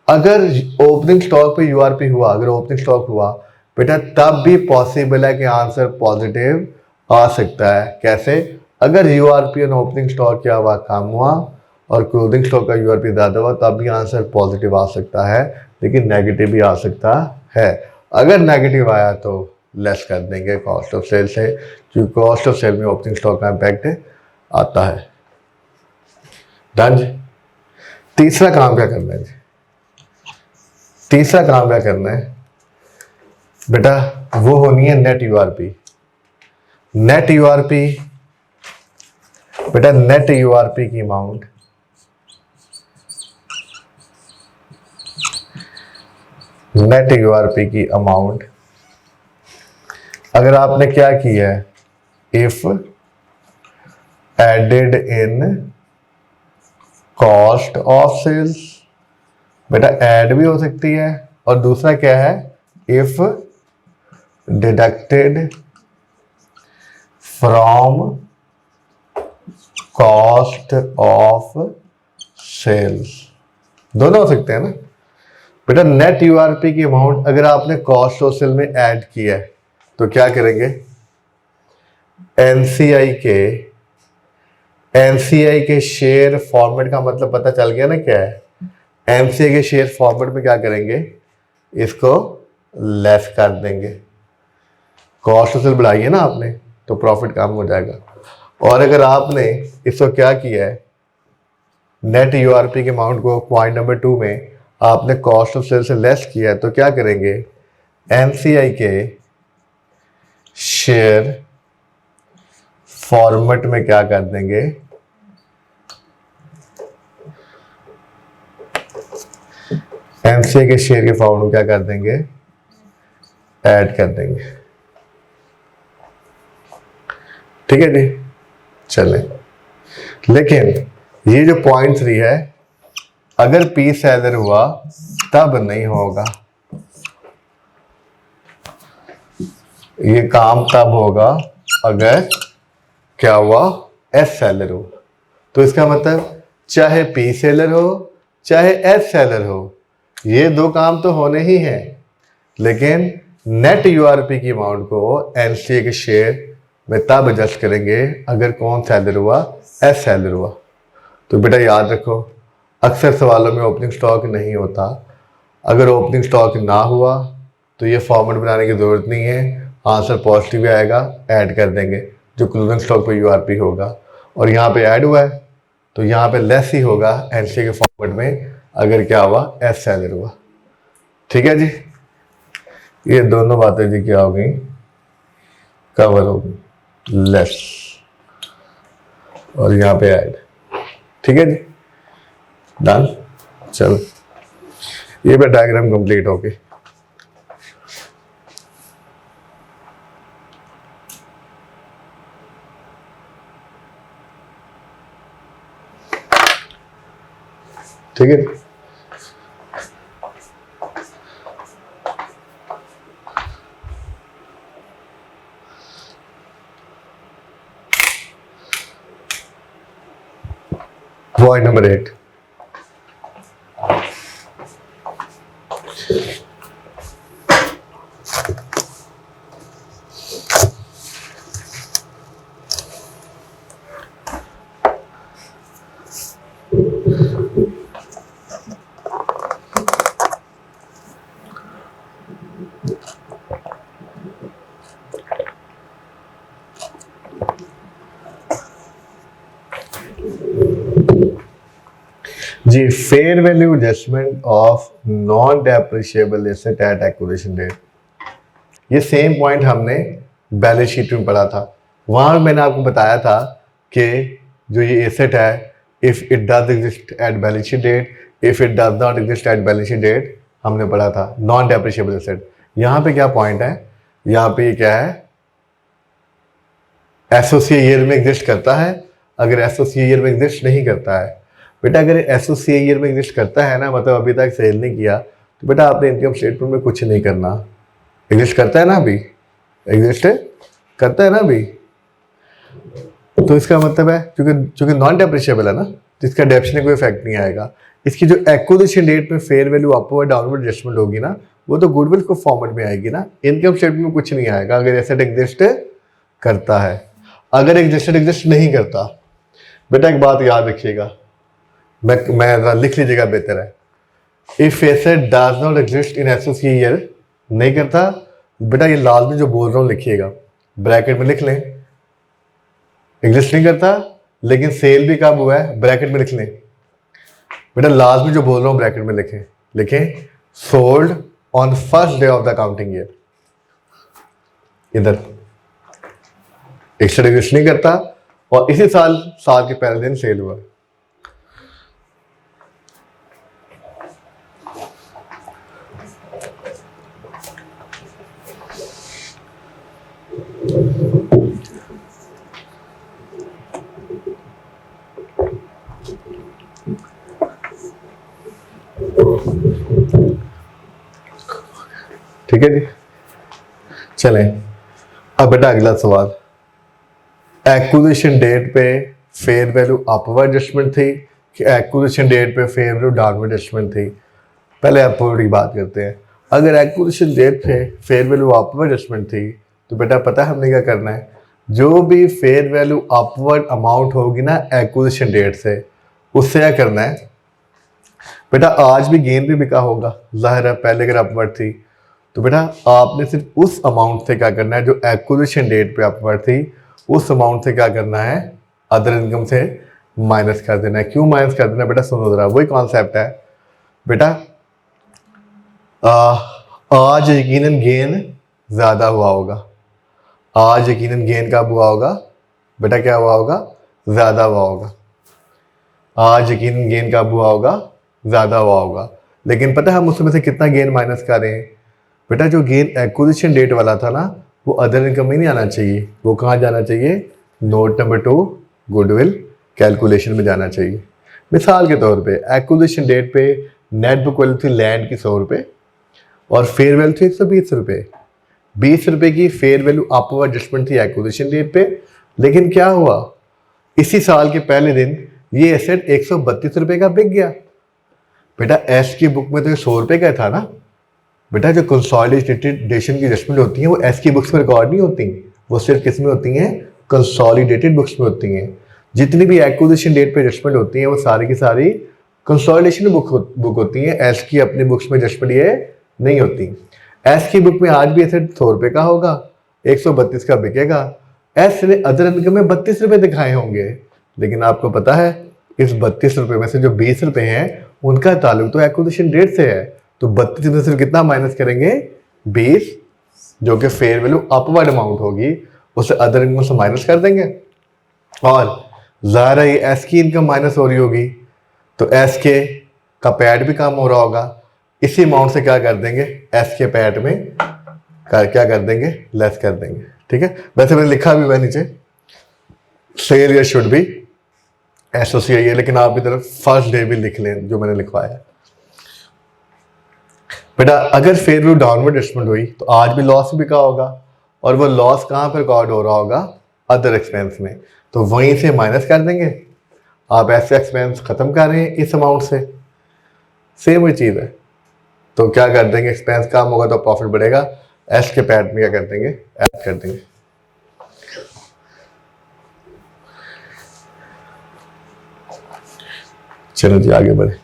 अगर ओपनिंग स्टॉक पे यूआरपी हुआ, अगर ओपनिंग स्टॉक हुआ बेटा, तब भी पॉसिबल है कि आंसर पॉजिटिव आ सकता है। कैसे, अगर यूआरपी और ओपनिंग स्टॉक क्या हुआ, कम हुआ और क्लोजिंग स्टॉक का यूआरपी ज़्यादा हुआ, तब भी आंसर पॉजिटिव आ सकता है, लेकिन नेगेटिव भी आ सकता है। अगर नेगेटिव आया तो लेस कर देंगे कॉस्ट ऑफ सेल से, क्योंकि कॉस्ट ऑफ सेल में ओपनिंग स्टॉक का इम्पैक्ट आता है। डन जी। तीसरा काम क्या करना है, तीसरा काम क्या करना है बेटा, वो होनी है नेट यूआरपी। नेट यूआरपी बेटा, नेट यूआरपी की अमाउंट नेट यूआरपी की अमाउंट अगर आपने क्या किया है, if added in cost of sales, बेटा ऐड भी हो सकती है, और दूसरा क्या है, if deducted from cost of sales, दोनों हो सकते हैं ना। बेटा नेट यूआरपी की अमाउंट अगर आपने कॉस्ट ऑफ सेल में ऐड किया है तो क्या करेंगे, एनसीआई के शेयर फॉर्मेट का मतलब पता चल गया ना क्या है। एनसीआई के शेयर फॉर्मेट में क्या करेंगे, इसको लेस कर देंगे। कॉस्ट ऑफ सेल बढ़ाई है ना आपने, तो प्रॉफिट कम हो जाएगा। और अगर आपने इसको क्या किया है, नेट यूआरपी के अमाउंट को पॉइंट नंबर 2 में आपने कॉस्ट ऑफ सेल से लेस किया है, तो क्या करेंगे, एनसीआई के शेयर फॉर्मेट में क्या कर देंगे, एनसीआई के शेयर के फॉर्मेट में क्या कर देंगे, ऐड कर देंगे। ठीक है जी, चलें। लेकिन ये जो पॉइंट 3 है, अगर पी सेलर हुआ तब नहीं होगा, ये काम तब होगा अगर क्या हुआ, एस सेलर हो। तो इसका मतलब चाहे पी सेलर हो चाहे एस सेलर हो, ये दो काम तो होने ही हैं, लेकिन नेट यूआरपी की अमाउंट को एनसीए के शेयर में तब एडजस्ट करेंगे अगर कौन सेलर हुआ, एस सेलर हुआ। तो बेटा याद रखो, अक्सर सवालों में ओपनिंग स्टॉक नहीं होता। अगर ओपनिंग स्टॉक ना हुआ तो ये फॉर्मेट बनाने की ज़रूरत नहीं है, आंसर पॉजिटिव आएगा, ऐड कर देंगे जो क्लोजिंग स्टॉक पे यूआरपी होगा। और यहाँ पे ऐड हुआ है तो यहाँ पे लेस ही होगा एनसीए के फॉर्मेट में अगर क्या हुआ, एस सेलर हुआ। ठीक है जी, ये दोनों बातें जी क्या हो गई, कवर हो गई, लेस और यहाँ पे ऐड। ठीक है जी, डन। चलो ये पे डायग्राम कंप्लीट हो गई। ठीक है, पॉइंट नंबर 8, जी fair value adjustment of non depreciable asset at acquisition date. ये सेम पॉइंट हमने बैलेंस शीट में पढ़ा था। वहां मैंने आपको बताया था कि जो ये एसेट है, if it does exist at balance sheet date, if it does not exist at balance sheet date, हमने पढ़ा था नॉन डेप्रिशिएबल एसेट। यहाँ पे क्या पॉइंट है, यहाँ पे ये क्या है, एसओसी ईयर में एग्जिस्ट करता है। अगर एसओसी ईयर में एग्जिस्ट नहीं करता है, बेटा अगर एसओसी ईयर में एग्जिस्ट करता है ना, मतलब अभी तक सेल नहीं किया, तो बेटा आपने इनकम स्टेटमेंट में कुछ नहीं करना। एग्जिस्ट करता है ना अभी, एग्जिस्ट करता है ना अभी, तो इसका मतलब है क्योंकि नॉन डेप्रिशिएबल है ना, तो इसका डेप्शन में कोई इफेक्ट नहीं आएगा। इसकी जो एक्विजिशन डेट में fair value upward downward adjustment होगी ना, वो तो गुडविल को फॉर्मेट में आएगी ना, इनकम स्टेटमेंट में कुछ नहीं आएगा अगर एसेट एग्जिस्ट करता है। अगर एग्जिस्ट नहीं करता, बेटा एक बात याद रखिएगा, मैं लिख लीजिएगा बेहतर है, if asset does not exist in SOC year, नहीं करता, बेटा ये लाल में जो बोल रहा हूँ लिखिएगा, ब्रैकेट में लिख लें, एग्जिस्ट नहीं करता लेकिन सेल भी कब हुआ है, ब्रैकेट में लिख लें। बेटा लास्ट में जो बोल रहा हूँ ब्रैकेट में लिखें sold on first day of the accounting year. इधर एग्जिस्ट नहीं करता और इसी साल के पहले दिन सेल हुआ। ठीक है जी। चलें अब बेटा अगला सवाल, एक्विजिशन डेट पे फेयर वैल्यू अपवर्ड एडजस्टमेंट थी कि एक्विजिशन डेट पे फेयर वैल्यू डाउनवर्ड एडजस्टमेंट थी। पहले अपवर्ड की बात करते हैं। अगर एक्विजिशन डेट पे फेयर वैल्यू अपवर्ड एडजस्टमेंट थी तो बेटा पता है हमने क्या करना है, जो भी फेयर वैल्यू अपवर्ड अमाउंट होगी ना एक्विजिशन डेट से, उससे क्या करना है बेटा, आज भी गेन भी बिका होगा, जाहिर है पहले अगर अपवर्ड थी तो बेटा आपने सिर्फ उस अमाउंट से क्या करना है जो एक्विजिशन डेट पे अपवर्ड थी, उस अमाउंट से क्या करना है, अदर इनकम से माइनस कर देना है। क्यों माइनस कर देना है बेटा, सुनो जरा, वही कॉन्सेप्ट है बेटा। आज यकीनन गेन ज़्यादा हुआ होगा, आज यकीनन गेन कब हुआ होगा बेटा, क्या हुआ होगा, ज़्यादा हुआ होगा। आज यकीनन गेन कब हुआ होगा, ज़्यादा हुआ होगा। लेकिन पता है हम उसमें से कितना गेन माइनस कर रहे हैं बेटा, जो गेन एक्विजिशन डेट वाला था ना वो अदर इनकम में नहीं आना चाहिए, वो कहाँ जाना चाहिए, नोट नंबर 2 गुडविल कैलकुलेशन में जाना चाहिए। मिसाल के तौर पे एक्विजिशन डेट पे नेट बुक वैल्यू थी लैंड की 100 रुपये और फेयर वैल्यू थी 120 रुपये। 20 रुपये की फेयर वैल्यू अपवर्ड एडजस्टमेंट थी एक्विजिशन डेट पे, लेकिन क्या हुआ, इसी साल के पहले दिन ये एसेट 132 रुपये का बिक गया। बेटा एस की बुक में तो 100 रुपये का था ना बेटा, जो कंसोलिडेशन की एडजस्टमेंट होती है वो एस की बुक्स में रिकॉर्ड नहीं होती, वो सिर्फ किस में होती हैं, कंसोलिडेटेड बुक्स में होती हैं। जितनी भी एक्विजिशन डेट पे एडजस्टमेंट होती हैं वो सारी की सारी कंसोलिडेशन बुक होती हैं, एस की अपनी बुक्स में एडजस्टमेंट ये नहीं होती। एस की बुक में आज भी एसेट 100 रुपये का होगा, 132 का बिकेगा, एस ने अदर इनकम में 32 रुपये दिखाए होंगे, लेकिन आपको पता है इस 32 रुपये में से जो 20 रुपये हैं उनका ताल्लुक तो एक्विजिशन डेट से है, तो 32 में से कितना माइनस करेंगे, 20, जो कि फेयर वैल्यू अपवर्ड अमाउंट होगी, उसे अदर इनकम से माइनस कर देंगे। और ज़ाहिर है ये एस की इनकम माइनस हो रही होगी तो एस के का पैड भी कम हो रहा होगा, इसी अमाउंट से क्या कर देंगे, एस के पैड में क्या कर देंगे, लेस कर देंगे। ठीक है, वैसे मैंने लिखा भी हुआ नीचे सेल या शुड बी एसोसिएट है, लेकिन आप इधर फर्स्ट डे भी लिख लें जो मैंने लिखवाया। बेटा अगर फेयर वैल्यू डाउनवर्ड एडजस्टमेंट हुई तो आज भी लॉस बिका होगा, और वो लॉस कहाँ पर रिकॉर्ड हो रहा होगा, अदर एक्सपेंस में, तो वहीं से माइनस कर देंगे। आप ऐसे एक्सपेंस खत्म कर रहे हैं इस अमाउंट से, सेम वही चीज़ है, तो क्या कर देंगे, एक्सपेंस कम होगा तो प्रॉफिट बढ़ेगा, एस के पैड में क्या कर देंगे, ऐड कर देंगे। चलो जी आगे बढ़े।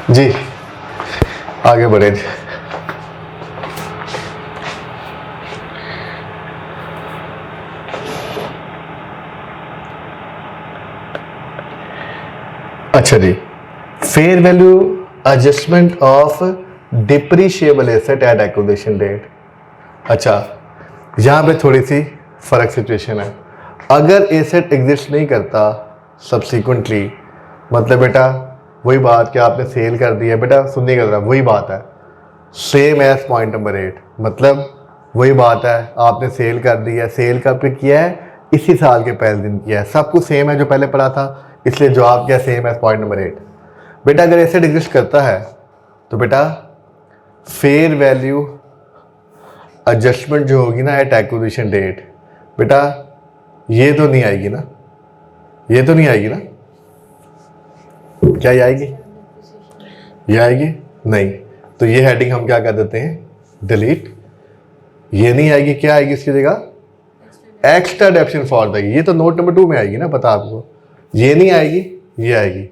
जी आगे बढ़े। अच्छा जी, fair value adjustment of depreciable asset at acquisition date. अच्छा, यहाँ पे थोड़ी सी फर्क सिचुएशन है। अगर एसेट एग्जिस्ट नहीं करता सब्सिक्वेंटली, मतलब बेटा वही बात कि आपने सेल कर दिया, बेटा सुनने का जरा, वही बात है सेम एज पॉइंट नंबर 8, मतलब वही बात है, आपने सेल कर दी है, सेल कब पे किया है, इसी साल के पहले दिन किया है, सब कुछ सेम है जो पहले पढ़ा था, इसलिए जवाब क्या सेम है, पॉइंट नंबर 8। बेटा अगर एसेट एग्जिस्ट करता है तो बेटा फेयर वैल्यू एडजस्टमेंट जो होगी ना एट एक्विजिशन डेट, बेटा ये तो नहीं आएगी ना, ये तो नहीं आएगी ना, क्या ये आएगी, ये आएगी नहीं, तो ये हेडिंग हम क्या कर देते हैं, डिलीट। ये नहीं आएगी, क्या आएगी इसकी जगह, एक्स्ट्रा डेप्शन फॉर द, ये तो नोट नंबर 2 में आएगी ना, पता आपको, ये नहीं आएगी, ये आएगी,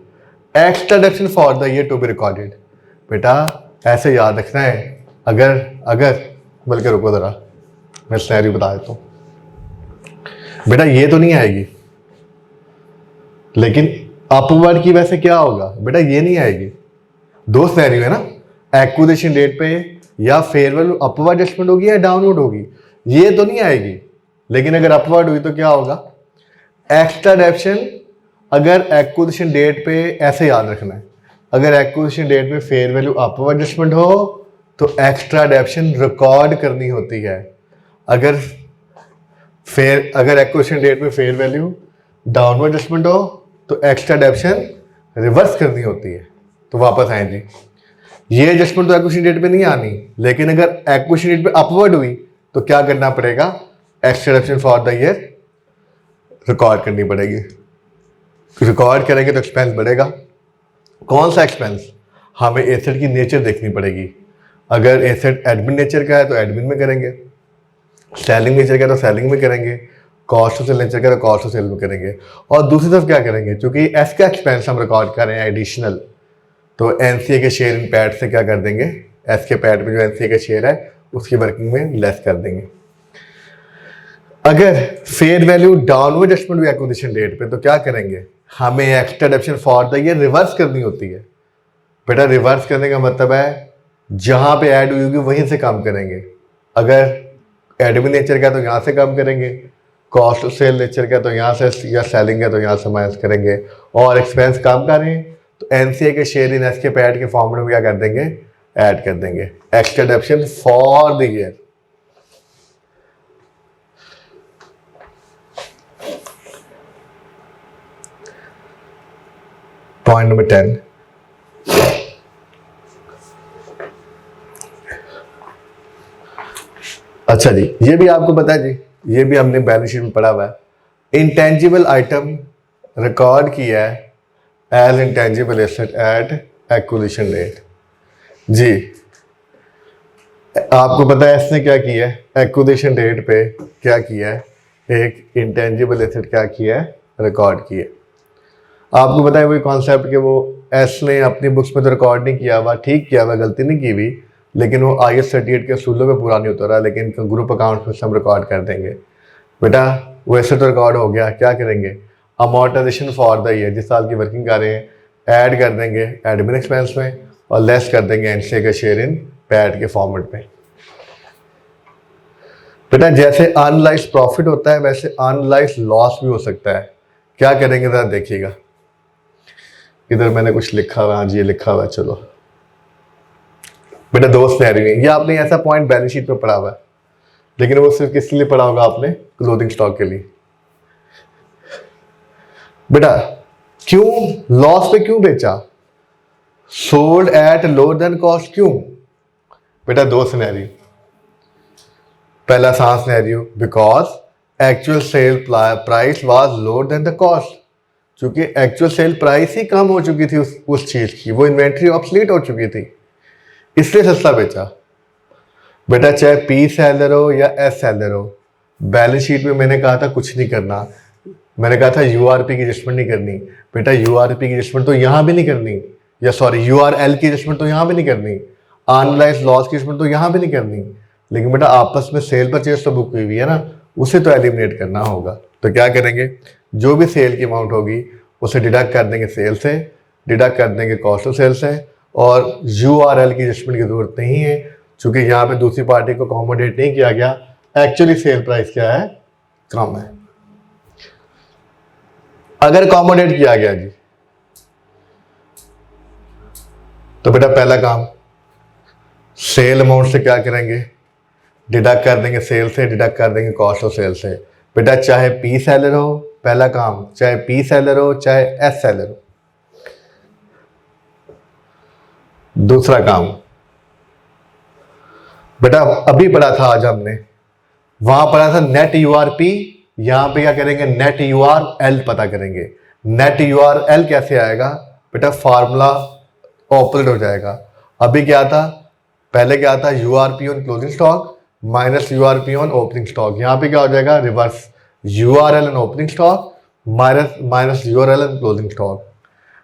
extra depreciation for the year to be recorded. बेटा ऐसे याद रखना है, अगर बल्कि रुको ज़रा मैं सिनेरियो बता देता हूँ। बेटा ये तो नहीं आएगी, लेकिन अपवर्ड की वजह से क्या होगा, बेटा ये नहीं आएगी। दो सिनेरियो है ना, एक्विजिशन डेट पे या फेयर वैल्यू अपवर्ड एडजस्टमेंट होगी या डाउनवर्ड होगी, ये तो नहीं आएगी, लेकिन अगर अपवर्ड हुई तो क्या होगा, एक्स्ट्रा डेप्शन। अगर एक्विजिशन डेट पे ऐसे याद रखना है, अगर एक्विजिशन डेट पे फेयर वैल्यू अपवर्ड एडजस्टमेंट हो तो एक्स्ट्रा डेप्शन रिकॉर्ड करनी होती है। अगर एक्विजिशन डेट पे फेयर वैल्यू डाउनवर्ड एडजस्टमेंट हो तो एक्स्ट्रा डेप्शन रिवर्स करनी होती है। तो वापस आए जी, ये एडजस्टमेंट तो एक्विजिशन डेट पे नहीं आनी, लेकिन अगर एक्विजिशन डेट पे अपवर्ड हुई तो क्या करना पड़ेगा, extra depreciation for the year record करनी पड़ेगी। रिकॉर्ड करेंगे तो एक्सपेंस बढ़ेगा। कौन सा एक्सपेंस, हमें एसेट की नेचर देखनी पड़ेगी। अगर एसेट एडमिन नेचर का है तो एडमिन में करेंगे, सेलिंग नेचर का है तो सेलिंग में करेंगे, कॉस्ट ऑफ सेल नेचर का है तो कॉस्ट ऑफ सेल में करेंगे। और दूसरी तरफ क्या करेंगे, क्योंकि एस का एक्सपेंस हम रिकॉर्ड कर रहे हैं एडिशनल, तो एनसीए के शेयर इन पैट से क्या कर देंगे, एस के पैट में जो एनसीए का शेयर है उसकी वर्किंग में लेस कर देंगे। अगर फेयर वैल्यू डाउनवर्ड एडजस्टमेंट हुई एक्विजिशन डेट पे तो क्या करेंगे, हमें extra depreciation for the year reverse करनी होती है। बेटा रिवर्स करने का मतलब है जहां पे ऐड हुई होगी वहीं से कम करेंगे। अगर एडमिन नेचर का तो यहाँ से कम करेंगे, कॉस्ट ऑफ सेल नेचर का तो यहाँ से, या सेलिंग है तो यहाँ से माइनस करेंगे। और एक्सपेंस कम कर रहे हैं तो एनसीए के शेयर इन एस के पैड के फॉर्मूले में क्या कर देंगे, ऐड कर देंगे extra depreciation for the year. Point number 10, अच्छा जी, ये भी आपको पता है जी, ये भी हमने बैलेंस शीट में पढ़ा हुआ है। इंटेंजिबल आइटम रिकॉर्ड किया है as intangible asset at acquisition date. जी आपको पता है इसने क्या किया है, एक्विजिशन डेट पे क्या किया है, एक इंटेंजिबल एसेट क्या किया है, रिकॉर्ड किया है। आपको पता है वही कॉन्सेप्ट कि वो एस ने अपनी बुक्स में तो रिकॉर्ड नहीं किया हुआ, ठीक किया हुआ, गलती नहीं की हुई, लेकिन वो IAS 38 के असूलों में पूरा नहीं उतरा, लेकिन ग्रुप अकाउंट में हम रिकॉर्ड कर देंगे। बेटा वो ऐसे तो रिकॉर्ड हो गया, क्या करेंगे, अमोर्टाइजेशन फॉर द ईयर, जिस साल की वर्किंग कर रहे हैं, ऐड कर देंगे एडमिन एक्सपेंस में और लेस कर देंगे एनसीए का शेयर इन पैड के फॉर्मेट में। बेटा जैसे अनलाइज्ड प्रॉफिट होता है वैसे अनलाइज्ड लॉस भी हो सकता है। क्या करेंगे जरा देखिएगा, इधर मैंने कुछ लिखा हुआ, हाँ जी ये लिखा हुआ है, चलो बेटा दो सिनेरियो है, ये आपने ऐसा पॉइंट बैलेंस शीट में पढ़ा हुआ है, लेकिन वो सिर्फ किस लिए पढ़ा होगा आपने, क्लोथिंग स्टॉक के लिए। बेटा क्यों लॉस पे क्यों बेचा, sold at lower than cost क्यों। बेटा दो सिनेरियो, पहला आसान scenario, because actual sale price was lower than the cost, क्योंकि एक्चुअल सेल प्राइस ही कम हो चुकी थी उस चीज की, वो इन्वेंट्री ऑब्सोलीट हो चुकी थी, इसलिए सस्ता बेचा। बेटा चाहे पी सेलर हो या एस सेलर हो, बैलेंस शीट में मैंने कहा था कुछ नहीं करना, मैंने कहा था यूआरपी की एडजस्टमेंट नहीं करनी। बेटा यूआरपी की एडजस्टमेंट तो यहाँ भी नहीं करनी, या सॉरी यूआरएल की एडजस्टमेंट तो यहाँ भी नहीं करनी, अनलाइज्ड लॉस की एडजस्टमेंट तो यहाँ भी नहीं करनी, लेकिन बेटा आपस में सेल परचेज तो बुक हुई हुई है ना, उसे तो एलिमिनेट करना होगा। तो क्या करेंगे, जो भी सेल की अमाउंट होगी उसे डिडक्ट कर देंगे सेल से, डिडक्ट कर देंगे कॉस्ट ऑफ सेल से, और यूआरएल की एडजस्टमेंट की जरूरत नहीं है, क्योंकि यहाँ पे दूसरी पार्टी को अकोमोडेट नहीं किया गया, एक्चुअली सेल प्राइस क्या है, कम है। अगर अकोमोडेट किया गया जी तो बेटा पहला काम, सेल अमाउंट से क्या करेंगे, डिडक्ट कर देंगे सेल से, डिडक्ट कर देंगे कॉस्ट ऑफ सेल से। बेटा चाहे पी सेलर हो, पहला काम, चाहे पी सेलर हो चाहे एस सेलर हो। दूसरा काम बेटा अभी पढ़ा था आज हमने, वहां पढ़ा था नेट यूआरपी, यहां पे क्या करेंगे, नेट यूआरएल पता करेंगे। नेट यूआरएल कैसे आएगा बेटा, फार्मूला ऑपोजिट हो जाएगा। अभी क्या था, पहले क्या था, URP on closing stock minus URP on opening stock. यहां पे क्या हो जाएगा, reverse, URL on opening stock minus URL on closing stock.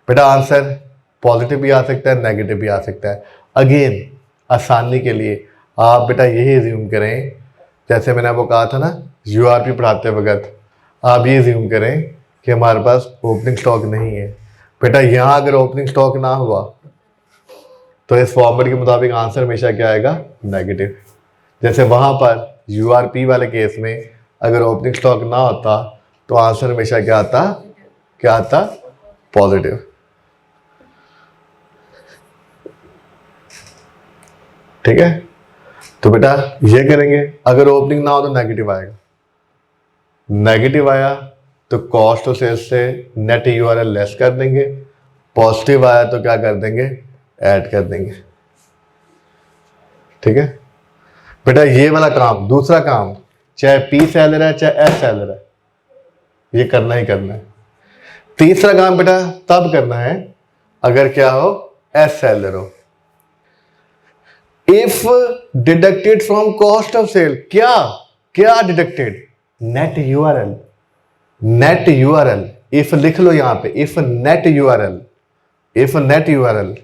बेटा आंसर पॉजिटिव भी आ सकता है, नेगेटिव भी आ सकता है। अगेन आसानी के लिए आप बेटा यही ज्यूम करें, जैसे मैंने आपको कहा था ना यूआरपी पढ़ाते वक्त, आप ये ज्यूम करें कि हमारे पास ओपनिंग स्टॉक नहीं है। बेटा यहाँ अगर ओपनिंग स्टॉक ना हुआ तो इस फॉर्मेट के मुताबिक आंसर हमेशा क्या आएगा, नेगेटिव। जैसे वहाँ पर यूआरपी वाले केस में अगर ओपनिंग स्टॉक ना होता तो आंसर हमेशा क्या आता, पॉजिटिव। ठीक है, तो बेटा ये करेंगे, अगर ओपनिंग ना हो तो नेगेटिव आएगा, नेगेटिव आया तो कॉस्ट ऑफ सेल्स से नेट यूआरएल लेस कर देंगे, पॉजिटिव आया तो क्या कर देंगे, ऐड कर देंगे। ठीक है बेटा, ये वाला काम, दूसरा काम, चाहे पी सेलर है चाहे एस सेलर है, ये करना ही करना है। तीसरा काम बेटा तब करना है अगर क्या हो, एस सेलर हो। If deducted from cost of sale, क्या deducted, net URL, net URL. If लिख लो यहां पे, if net URL, if net URL.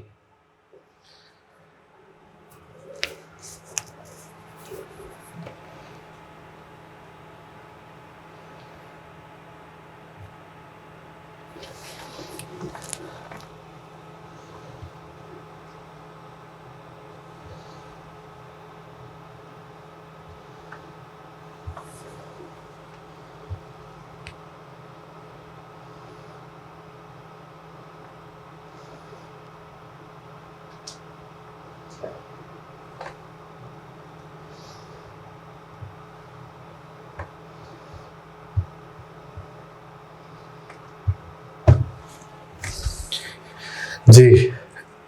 जी,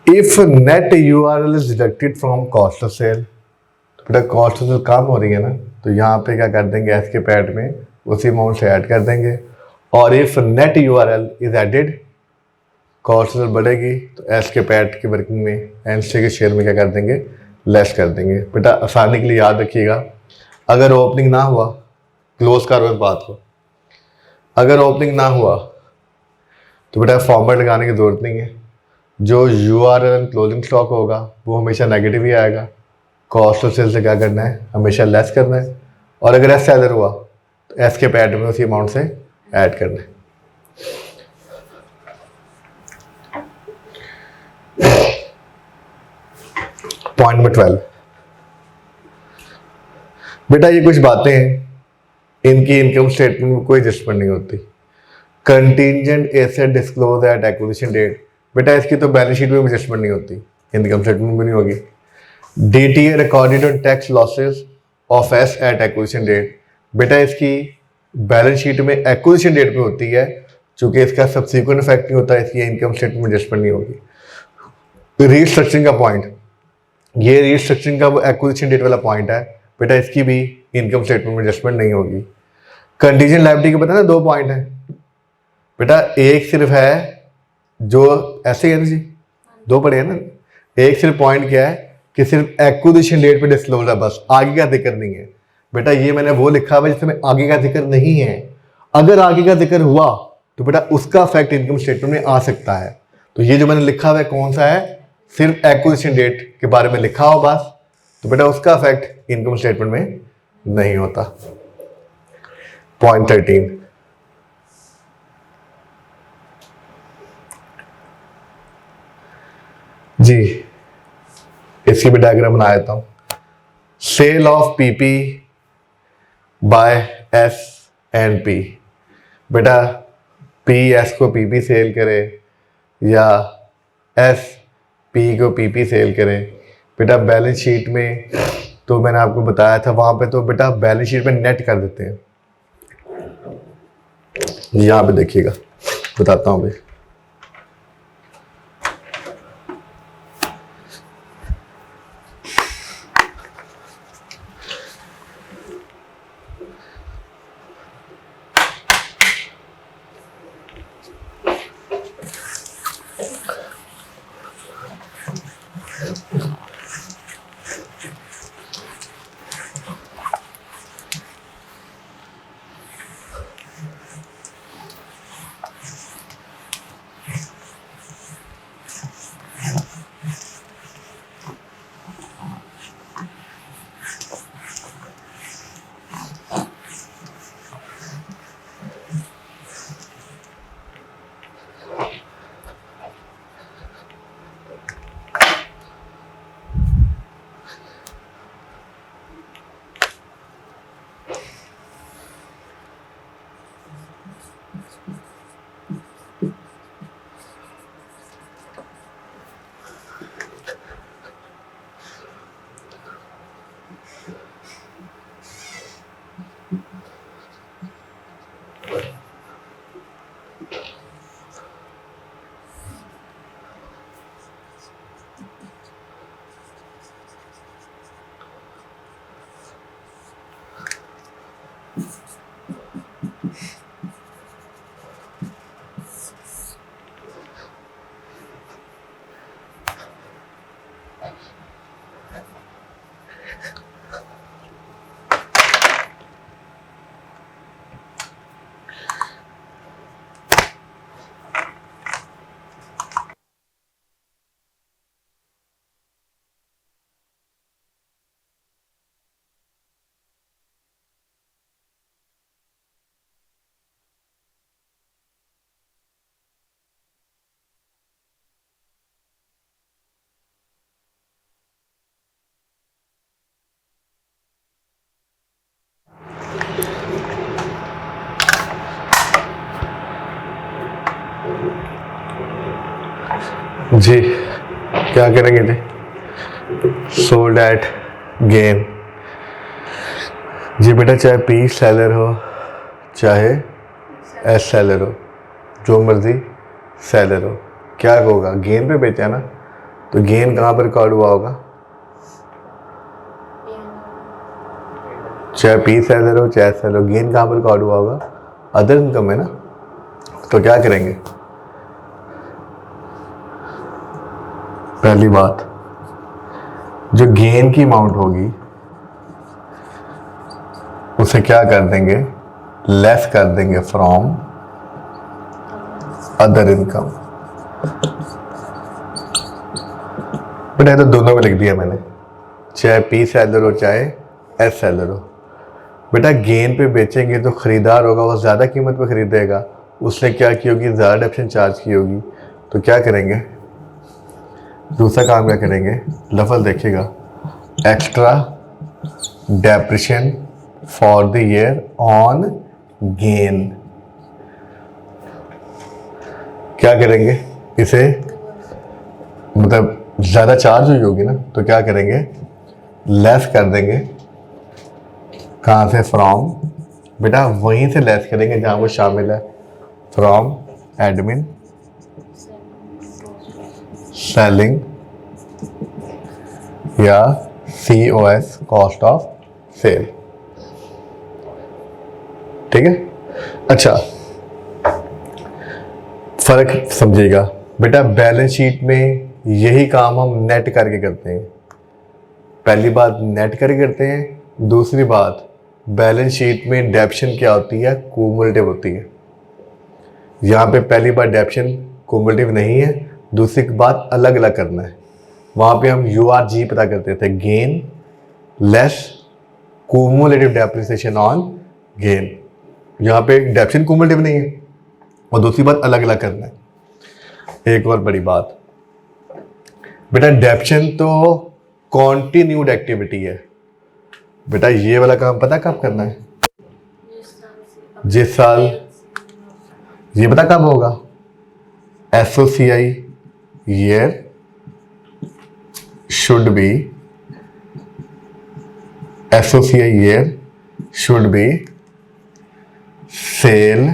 if net URL is deducted from cost of sale, बेटा कॉस्ट ऑफ सेल कम हो रही है ना, तो यहाँ पे क्या कर देंगे, एस के पैड में उसी अमाउंट से ऐड कर देंगे। और if net URL is added, cost of sale बढ़ेगी तो एस के पैड की वर्किंग में एनसी के शेयर में क्या कर देंगे, लेस कर देंगे। बेटा आसानी के लिए याद रखिएगा, अगर ओपनिंग ना हुआ, क्लोज करो इस बात को, अगर ओपनिंग ना हुआ तो बेटा फॉर्मेट लगाने की जरूरत नहीं है, जो यूआरएल क्लोजिंग स्टॉक होगा वो हमेशा नेगेटिव ही आएगा, कॉस्ट ऑफ सेल से क्या करना है, हमेशा लेस करना है। और अगर एस सेलर हुआ तो एस के पैड में उसी अमाउंट से ऐड करना है। पॉइंट नंबर 12, बेटा ये कुछ बातें हैं, इनकी इनकम स्टेटमेंट में कोई एडजस्टमेंट नहीं होती। Contingent asset disclose at acquisition date, बेटा इसकी तो बैलेंस शीट में एडजस्टमेंट नहीं होती, इनकम स्टेटमेंट में नहीं होगी। DTA recorded on tax losses of S at acquisition date, बेटा इसकी बैलेंस शीट में एक्विजिशन डेट पे होती है, चूंकि इसका सब्सिक्वेंट इफेक्ट नहीं होता, इसकी इनकम स्टेटमेंट में एडजस्टमेंट नहीं होगी। रीस्ट्रक्चरिंग का पॉइंट, ये रीस्ट्रक्चरिंग का वो एक्विजिशन डेट वाला पॉइंट है, बेटा इसकी भी इनकम स्टेटमेंट में एडजस्टमेंट नहीं होगी। कंटीजेंट लायबिलिटी के पता ना 2 पॉइंट है बेटा, एक सिर्फ है जो ऐसे है ना जी, 2 पड़े हैं ना, एक सिर्फ पॉइंट क्या है कि सिर्फ एक्विजिशन डेट पे डिस्क्लोज है, बस आगे का जिक्र नहीं है। बेटा ये मैंने वो लिखा हुआ है जिसमें आगे का जिक्र नहीं है, अगर आगे का जिक्र हुआ तो बेटा उसका इफेक्ट इनकम स्टेटमेंट में आ सकता है। तो ये जो मैंने लिखा हुआ है कौन सा है, सिर्फ एक्विजिशन डेट के बारे में लिखा हो बस, तो बेटा उसका इफेक्ट इनकम स्टेटमेंट में नहीं होता। पॉइंट 13, जी इसकी भी डायग्राम बना देता हूं। Sale of PP by S and P, बेटा पी एस को पीपी सेल करे या एस पी को पीपी सेल करे, बेटा बैलेंस शीट में तो मैंने आपको बताया था वहाँ पे तो बेटा बैलेंस शीट में नेट कर देते हैं। यहाँ पे देखिएगा, बताता हूँ भाई। जी क्या करेंगे जी? Sold at gain. जी बेटा, चाहे पी सेलर हो चाहे एस सेलर हो, जो मर्जी सेलर हो, क्या होगा? गेन पे बेचा ना, तो गेन कहाँ पर रिकॉर्ड हुआ होगा? चाहे पी सेलर हो चाहे सेलर हो, गेन कहाँ पर रिकॉर्ड हुआ होगा? अदर इनकम है ना। तो क्या करेंगे? पहली बात, जो गेन की अमाउंट होगी उसे क्या कर देंगे? लेस कर देंगे फ्रॉम अदर इनकम। बेटा तो दोनों में लिख दिया मैंने, चाहे पी सेलर हो चाहे एस सेलर हो। बेटा गेन पे बेचेंगे तो खरीदार होगा वो ज़्यादा कीमत पे खरीदेगा, उसने क्या की होगी? ज़्यादा डेप्शन चार्ज की होगी। तो क्या करेंगे? दूसरा काम क्या करेंगे? लफज देखिएगा, extra depression for the year on gain. क्या करेंगे? इसे मतलब ज़्यादा चार्ज हुई होगी ना, तो क्या करेंगे? लेस कर देंगे। कहाँ से? फ्रॉम। बेटा वहीं से लेस करेंगे जहाँ वो शामिल है, फ्रॉम एडमिन सेलिंग या COS कॉस्ट ऑफ सेल। ठीक है? अच्छा, फर्क समझिएगा बेटा। बैलेंस शीट में यही काम हम नेट करके करते हैं। पहली बात नेट करके करते हैं, दूसरी बात बैलेंस शीट में डेप्शन क्या होती है? क्यूमुलेटिव होती है। यहाँ पे पहली बात डेप्शन क्यूमुलेटिव नहीं है, दूसरी बात अलग अलग करना है। वहाँ पे हम URG पता करते थे, gain less cumulative depreciation on gain. यहाँ पे डेप्शन क्यूमुलेटिव नहीं है, और दूसरी बात अलग अलग करना है। एक और बड़ी बात बेटा, डेप्शन तो कॉन्टिन्यूड एक्टिविटी है। बेटा ये वाला काम पता कब करना है? जिस साल, ये पता कब होगा? SOCI year should be associate year should be sale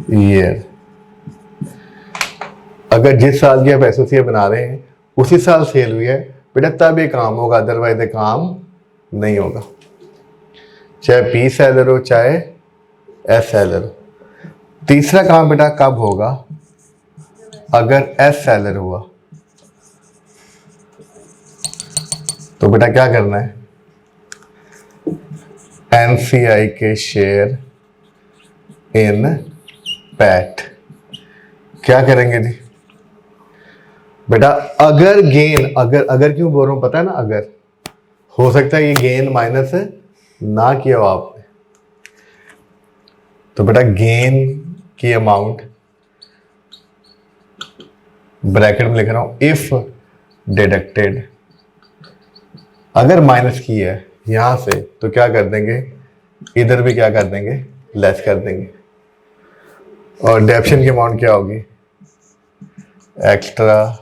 year। अगर जिस साल की आप एसोसिएट बना रहे हैं उसी साल सेल हुई है बेटा तब ये काम होगा, अदरवाइज ये काम नहीं होगा, चाहे पी सेलर हो चाहे एस सेलर हो। तीसरा काम बेटा कब होगा, अगर एस सेलर हुआ तो बेटा क्या करना है, एनसीआई के शेयर इन पैट क्या करेंगे जी बेटा, अगर गेन, अगर क्यों बोल रहा हूं पता है ना, अगर हो सकता है ये गेन माइनस ना किया हो आपने, तो बेटा गेन की अमाउंट ब्रैकेट में लिख रहा हूं इफ डिडक्टेड, अगर माइनस की है यहां से तो क्या कर देंगे, इधर भी क्या कर देंगे, लेस कर देंगे। और डेप्शन की अमाउंट क्या होगी, extra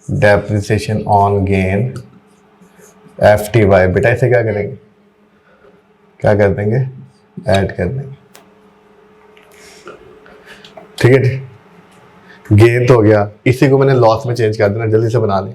depreciation on gain FTY। बेटा इसे क्या करेंगे, क्या कर देंगे, ऐड कर देंगे। ठीक है जी, गेन तो हो गया, इसी को मैंने लॉस में चेंज कर देना, जल्दी से बना लें।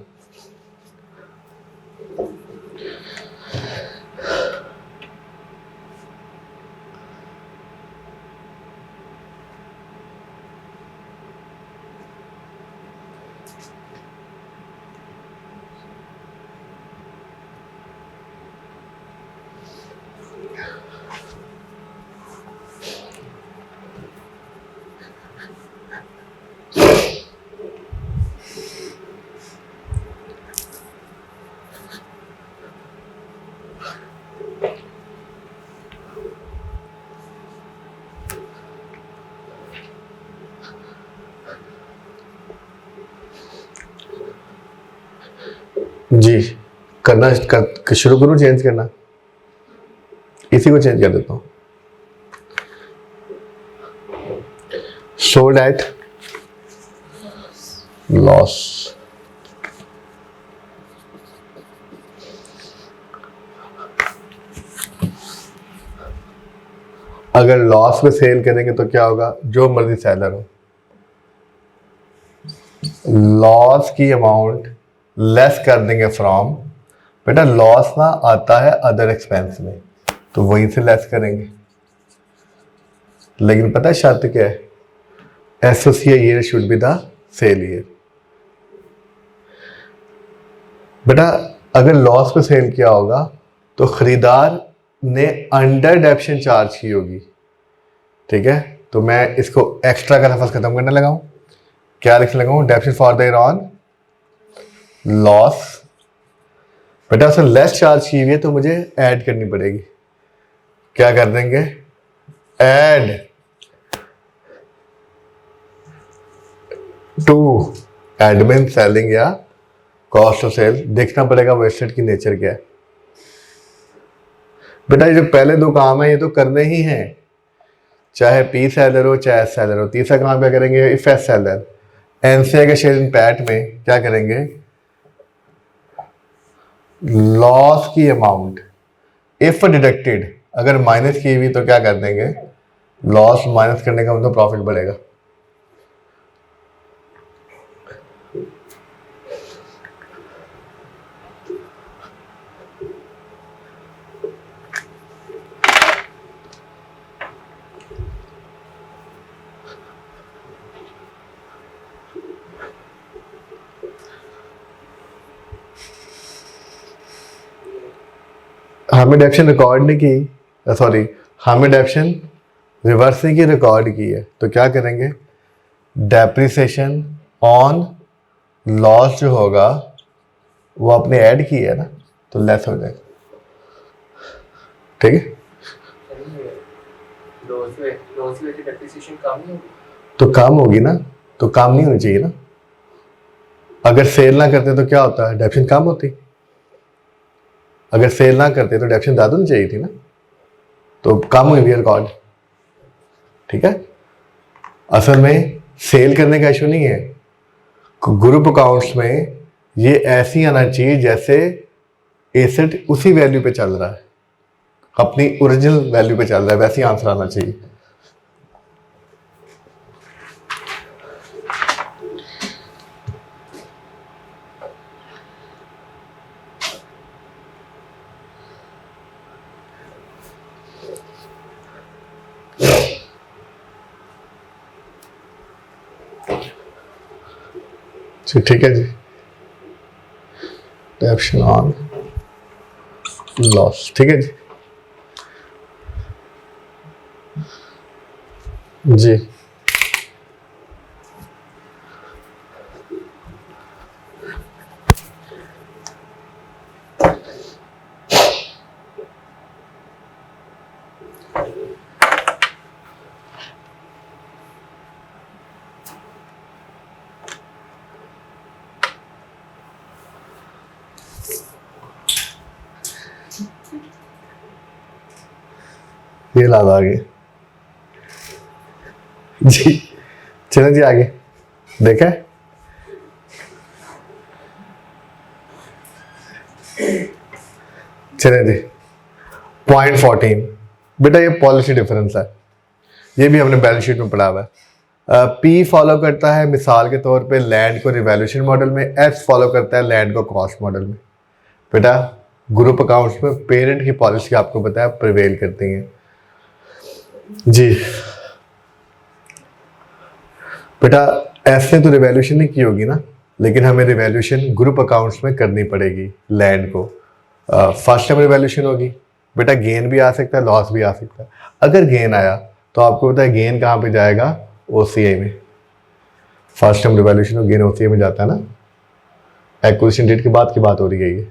जी करना शुरू करूँ, चेंज करना, इसी को चेंज कर देता हूँ। शो डेट लॉस, अगर लॉस में सेल करेंगे तो क्या होगा, जो मर्जी सेलर हो, लॉस की अमाउंट लेस कर देंगे फ्रॉम, बेटा लॉस ना आता है अदर एक्सपेंस में तो वहीं से लेस करेंगे। लेकिन पता है शर्त क्या है, associate year should be the sale year. बेटा अगर लॉस पे सेल किया होगा तो खरीदार ने अंडर डेप्शन चार्ज की होगी। ठीक है, तो मैं इसको एक्स्ट्रा का लफ्ज़ खत्म करने लगा हूं, क्या लिखने लगा हूं, डेप्शन for the year on loss. बेटा उसने लेस चार्ज की हुई है तो मुझे ऐड करनी पड़ेगी, क्या कर देंगे, ऐड टू एडमिन सेलिंग या कॉस्ट ऑफ सेल। देखना पड़ेगा वेबसाइट की नेचर क्या है। बेटा ये जो पहले दो काम है ये तो करने ही हैं, चाहे पी सेलर हो चाहे एस सेलर हो। तीसरा काम क्या करेंगे, इफ एस सेलर, एनसीआई के शेयर इन पैट में क्या करेंगे, लॉस की अमाउंट इफ डिडक्टेड, अगर माइनस की हुई तो क्या कर देंगे, लॉस माइनस करने का मतलब प्रॉफिट बढ़ेगा। हमें डेप्शन रिकॉर्ड नहीं की, सॉरी हमें डेप्शन रिवर्स नहीं की, रिकॉर्ड की है, तो क्या करेंगे, डेप्रिसिएशन ऑन लॉस जो होगा वो आपने ऐड की है ना तो लेस हो जाएगा। ठीक है, तो कम होगी ना, तो कम नहीं होनी चाहिए ना। अगर सेल ना करते तो क्या होता है, डेप्शन कम होती, अगर सेल ना करते तो डेप्शन ज़्यादा नहीं चाहिए थी ना, तो कम हुई भी रिकॉर्ड। ठीक है, असल में सेल करने का इशू नहीं है, ग्रुप अकाउंट्स में ये ऐसी आना चाहिए जैसे एसेट उसी वैल्यू पे चल रहा है, अपनी ओरिजिनल वैल्यू पे चल रहा है, वैसे ही आंसर आना चाहिए। ठीक है जी, ऑप्शन ऑन लॉस। ठीक है जी जी। ये लाभ आगे जी। चलें जी आगे, देखा चलें जी। पॉइंट 14 बेटा ये पॉलिसी डिफरेंस है, ये भी हमने बैलेंस शीट में पढ़ा हुआ है। पी फॉलो करता है मिसाल के तौर पे लैंड को रिवैल्यूएशन मॉडल में, एस फॉलो करता है लैंड को कॉस्ट मॉडल में। बेटा ग्रुप अकाउंट्स में पेरेंट की पॉलिसी आपको पता है प्रिवेल करती है जी। बेटा एस ने तो रिवैल्यूएशन नहीं की होगी ना, लेकिन हमें रिवैल्यूएशन ग्रुप अकाउंट्स में करनी पड़ेगी लैंड को। फर्स्ट टाइम रिवैल्यूएशन होगी, बेटा गेन भी आ सकता है, लॉस भी आ सकता है। अगर गेन आया तो आपको पता है गेन कहाँ पे जाएगा, ओसीआई में। फर्स्ट टाइम रिवैल्यूएशन और गेन ओसीआई में जाता है ना, एक्विजिशन डेट के बाद की बात हो रही है ये।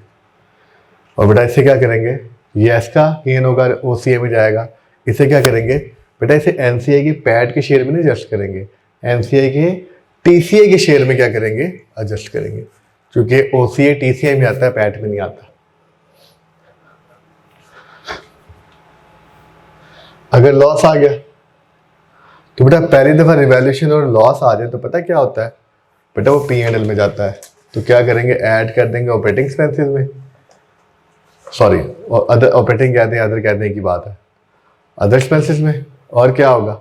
और बेटा इससे क्या करेंगे, ये एस का गेन होगा, ओसीआई में जाएगा। इसे क्या करेंगे बेटा, इसे एनसीआई की पैट के शेयर में नहीं एडजस्ट करेंगे, एनसीआई के टीसीआई के शेयर में क्या करेंगे, एडजस्ट करेंगे, क्योंकि ओसीआई टीसीआई में आता है, पैट में नहीं आता। अगर लॉस आ गया तो बेटा पहली दफा रिवैल्यूएशन और लॉस आ जाए तो पता क्या होता है बेटा, वो P&L में जाता है। तो क्या करेंगे, ऐड कर देंगे ऑपरेटिंग एक्सपेंसेस में, सॉरी अदर ऑपरेटिंग कहते हैं, अदर कहने की बात है, अदर एक्सपेंसेस में। और क्या होगा,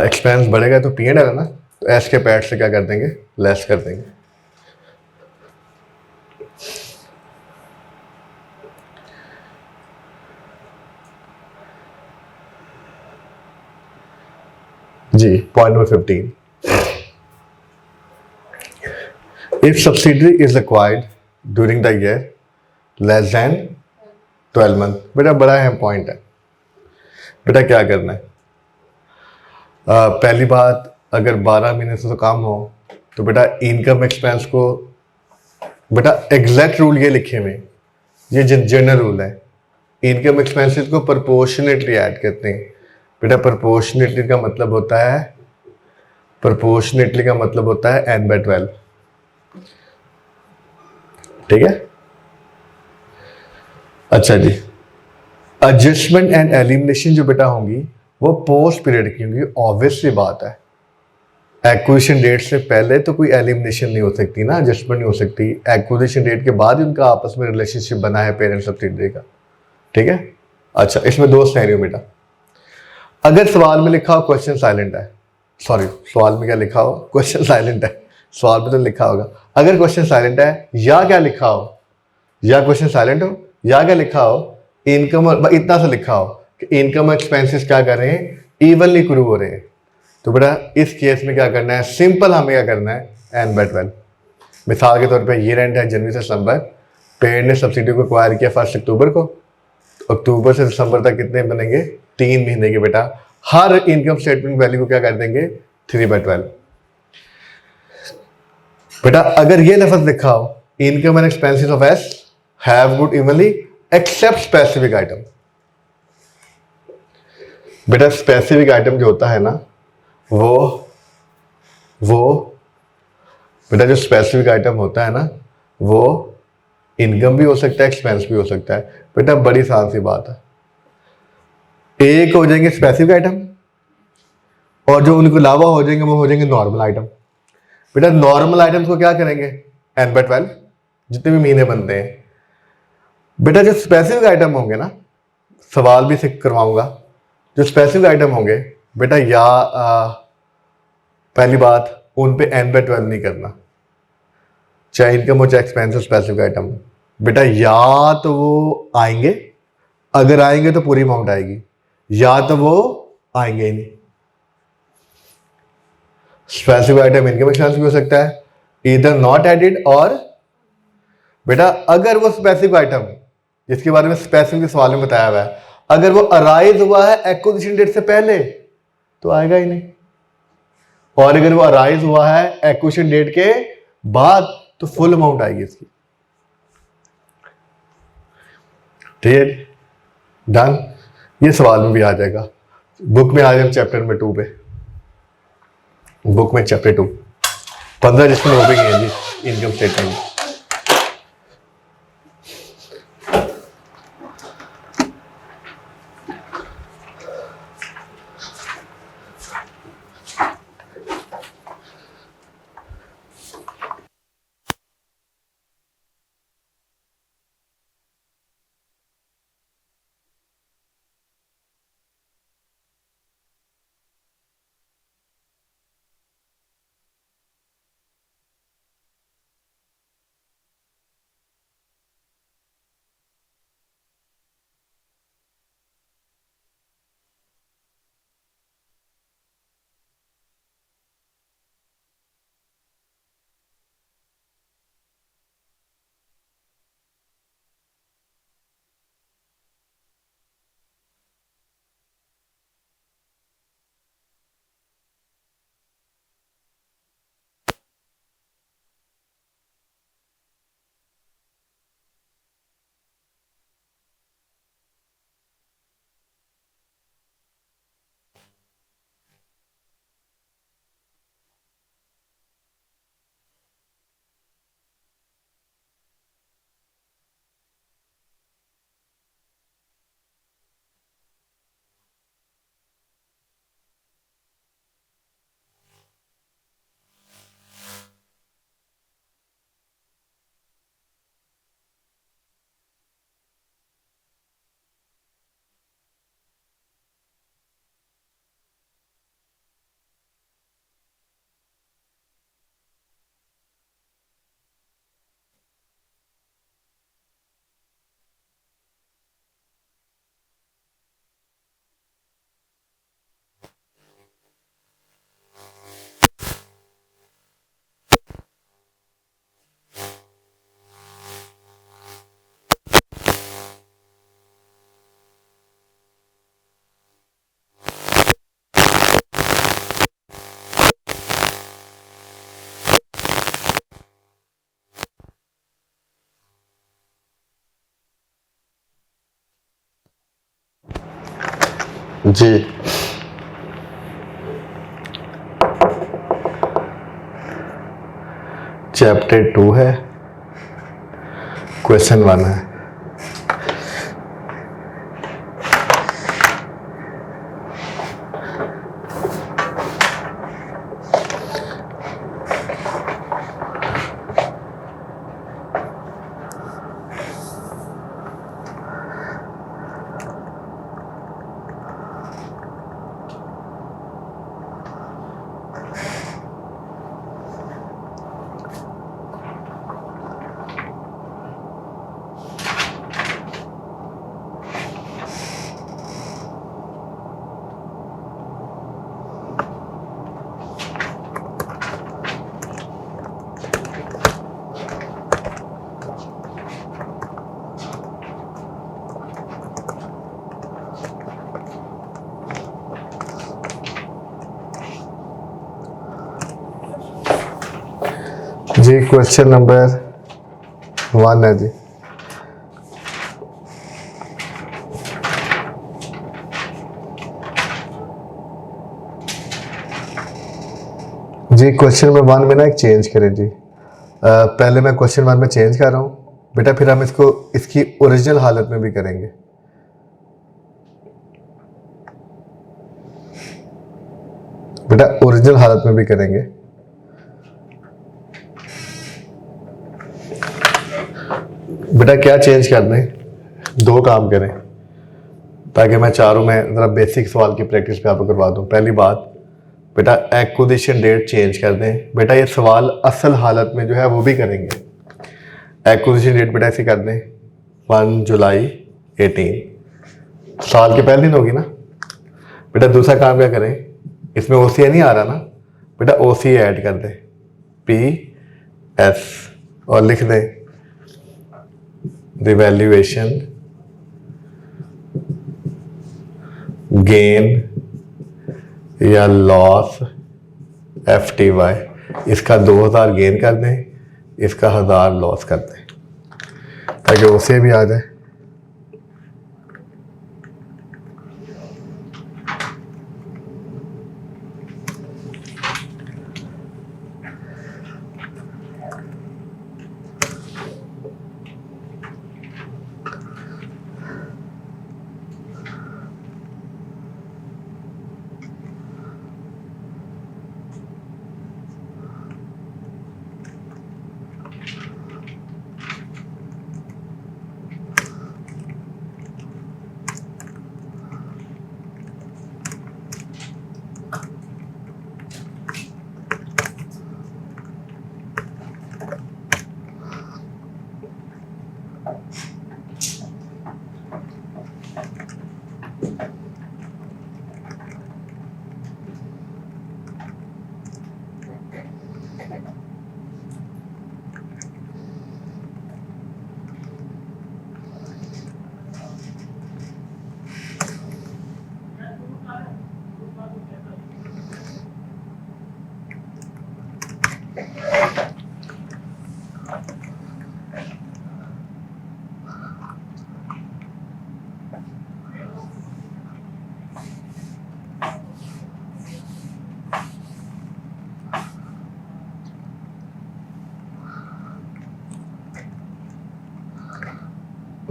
एक्सपेंस बढ़ेगा तो P&L है ना, तो एस के पैट से क्या कर देंगे, लेस कर देंगे। जी point number 15, if subsidiary is acquired during the year less than 12 month. बेटा बड़ा अहम पॉइंट है। बेटा क्या करना है, पहली बात, अगर 12 महीने से तो कम हो तो बेटा इनकम एक्सपेंस को, बेटा एग्जैक्ट रूल ये लिखे हुए, ये जनरल रूल है, इनकम एक्सपेंसेस को प्रोपोर्शनेटली ऐड करते हैं। बेटा प्रोपोर्शनेटली का मतलब होता है, प्रोपोर्शनेटली का मतलब होता है n/12। ठीक है, अच्छा जी। एडजस्टमेंट एंड एलिमिनेशन जो बेटा होंगी वो पोस्ट पीरियड की होंगी, ऑब्वियस सी बात है। एक्विजिशन डेट से पहले तो कोई एलिमिनेशन नहीं हो सकती ना, एडजस्टमेंट नहीं हो सकती। एक्विजिशन डेट के बाद उनका आपस में रिलेशनशिप बना है पेरेंट सब्सिडरी का। ठीक है, अच्छा इसमें दो सिनेरियो बेटा, अगर सवाल में लिखा हो क्वेश्चन साइलेंट है, सॉरी सवाल में क्या लिखा हो, क्वेश्चन साइलेंट है, सवाल में तो लिखा होगा। अगर क्वेश्चन साइलेंट है या क्या लिखा हो, या क्वेश्चन साइलेंट हो या क्या लिखा हो, इनकम, इतना सा लिखा हो कि इनकम एक्सपेंसेस क्या कर रहे हैं, इवनली क्रू हो रहे हैं, तो बेटा इस केस में क्या करना है, सिंपल हमें क्या करना है, n/12। मिसाल के तौर पे ये रेंट है जनवरी से दिसंबर, पेरेंट ने सब्सिडी को एक्वायर किया 1 अक्टूबर को, अक्टूबर से दिसंबर तक कितने बनेंगे, 3 महीने के। बेटा हर इनकम स्टेटमेंट वैल्यू को क्या कर देंगे, 3/12। बेटा अगर ये लफ्ज लिखा हो, income and expenses of S have good evenly except specific item. बेटा स्पेसिफिक आइटम जो होता है ना, वो बेटा जो स्पेसिफिक आइटम होता है ना, वो इनकम भी हो सकता है, एक्सपेंस भी हो सकता है। बेटा बड़ी आसान सी बात है, एक हो जाएंगे स्पेसिफिक आइटम और जो उनको अलावा हो जाएंगे वो हो जाएंगे नॉर्मल आइटम। बेटा नॉर्मल आइटम्स को क्या करेंगे, n/12 जितने भी महीने बनते हैं। बेटा जो स्पेसिफिक आइटम होंगे ना, सवाल भी से करवाऊंगा, जो स्पेसिफिक आइटम होंगे बेटा या पहली बात उन पे n/12 नहीं करना, चाहे इनकम हो चाहे एक्सपेंस हो, स्पेसिफिक आइटम बेटा या तो वो आएंगे, अगर आएंगे तो पूरी अमाउंट आएगी, या तो वो आएंगे ही नहीं। स्पेसिफिक आइटम इनकम एक्सपेंस भी हो सकता है, इधर नॉट एडेड, और बेटा अगर वो स्पेसिफिक आइटम जिसके बारे में स्पेसिफिक सवाल में बताया हुआ है, अगर वो अराइज हुआ है एक्विजिशन डेट से पहले तो आएगा ही नहीं, और अगर वो अराइज हुआ है एक्विजिशन डेट के बाद तो फुल अमाउंट आएगी इसकी। ठीक है, डन। ये सवाल में भी आ जाएगा। बुक में आ जाए चैप्टर नंबर 2 पे, बुक में चैप्टर 2 15 जिसमें हो गई है जी इनकम स्टेटमेंट। जी चैप्टर 2 है, क्वेश्चन 1 है। जी क्वेश्चन नंबर 1 है जी। जी क्वेश्चन नंबर 1 में ना एक चेंज करें जी। पहले मैं क्वेश्चन 1 में चेंज कर रहा हूँ बेटा, फिर हम इसको इसकी ओरिजिनल हालत में भी करेंगे। बेटा ओरिजिनल हालत में भी करेंगे। बेटा क्या चेंज कर दें, दो काम करें ताकि मैं चारों में ज़रा बेसिक सवाल की प्रैक्टिस पे आपको करवा दूं। पहली बात बेटा एक्विजिशन डेट चेंज कर दें। बेटा ये सवाल असल हालत में जो है वो भी करेंगे। एक्विजिशन डेट बेटा ऐसे कर दें 1 जुलाई 18, साल के पहले दिन होगी ना। बेटा दूसरा काम क्या करें, इसमें OCA नहीं आ रहा ना, बेटा OCA ऐड कर दें PS और लिख दें रिवैल्यूएशन गेन या लॉस FTY, इसका 2000 गेन कर दें, इसका 1000 लॉस कर दें ताकि उसे भी आ जाए।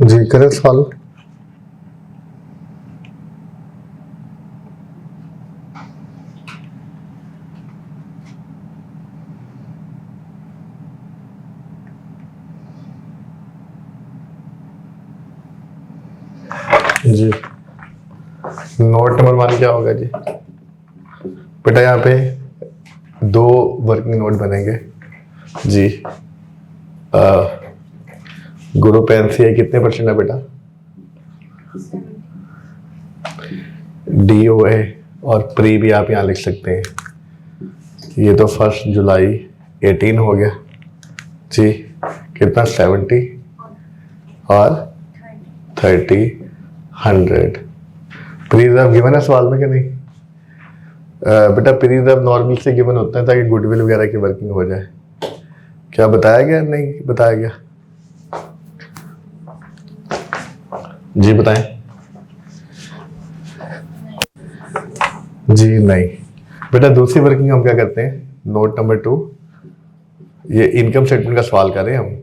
जी करें सवाल। जी नोट नंबर 1 क्या होगा जी बेटा, यहाँ पे 2 वर्किंग नोट बनेंगे जी। ग्रुप NCI कितने % है बेटा, DOA और प्री भी आप यहाँ लिख सकते हैं। ये तो 1 जुलाई 18 हो गया जी, कितना 70 और 30 100। प्री रिजर्व गिवन है सवाल में कि नहीं? बेटा प्री रिजर्व नॉर्मल से गिवन होता है ताकि गुडविल वगैरह की वर्किंग हो जाए। क्या बताया गया? नहीं बताया गया जी, बताएं जी। नहीं बेटा दूसरी वर्किंग हम क्या करते हैं, नोट नंबर 2, ये इनकम स्टेटमेंट का सवाल करें हम।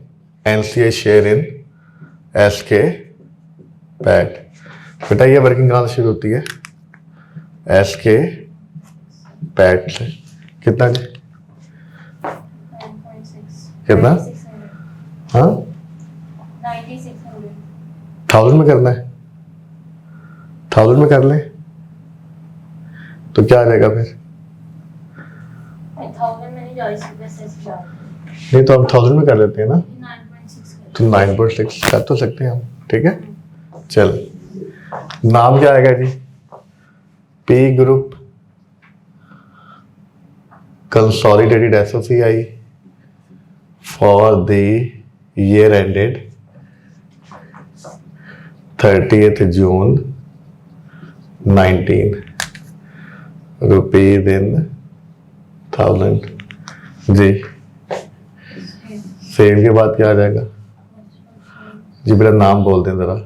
NCI share in SK PAT. बेटा ये वर्किंग कहाँ से शुरू होती है, SK पैट से। कितना जी, कितना? हाँ 1000 में करना है, 1000 में कर लें तो क्या आ जाएगा फिर? नहीं तो हम 1000 में कर लेते हैं ना, तो 9.6 कर तो सकते हैं हम, ठीक है। चल नाम क्या आएगा जी, P group consolidated SOCI for the year ended 30th June 19, rupees in 1000 जी। सेव के बाद क्या आ जाएगा जी, मेरा नाम बोल दें जरा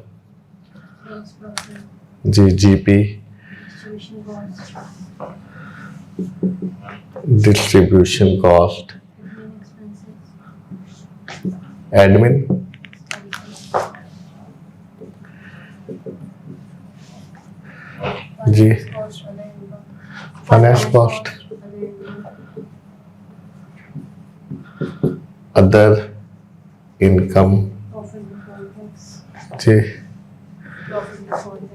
जी। GP डिस्ट्रीब्यूशन कॉस्ट, एडमिन जी, फाइनेंस कॉस्ट, अदर इनकम जी,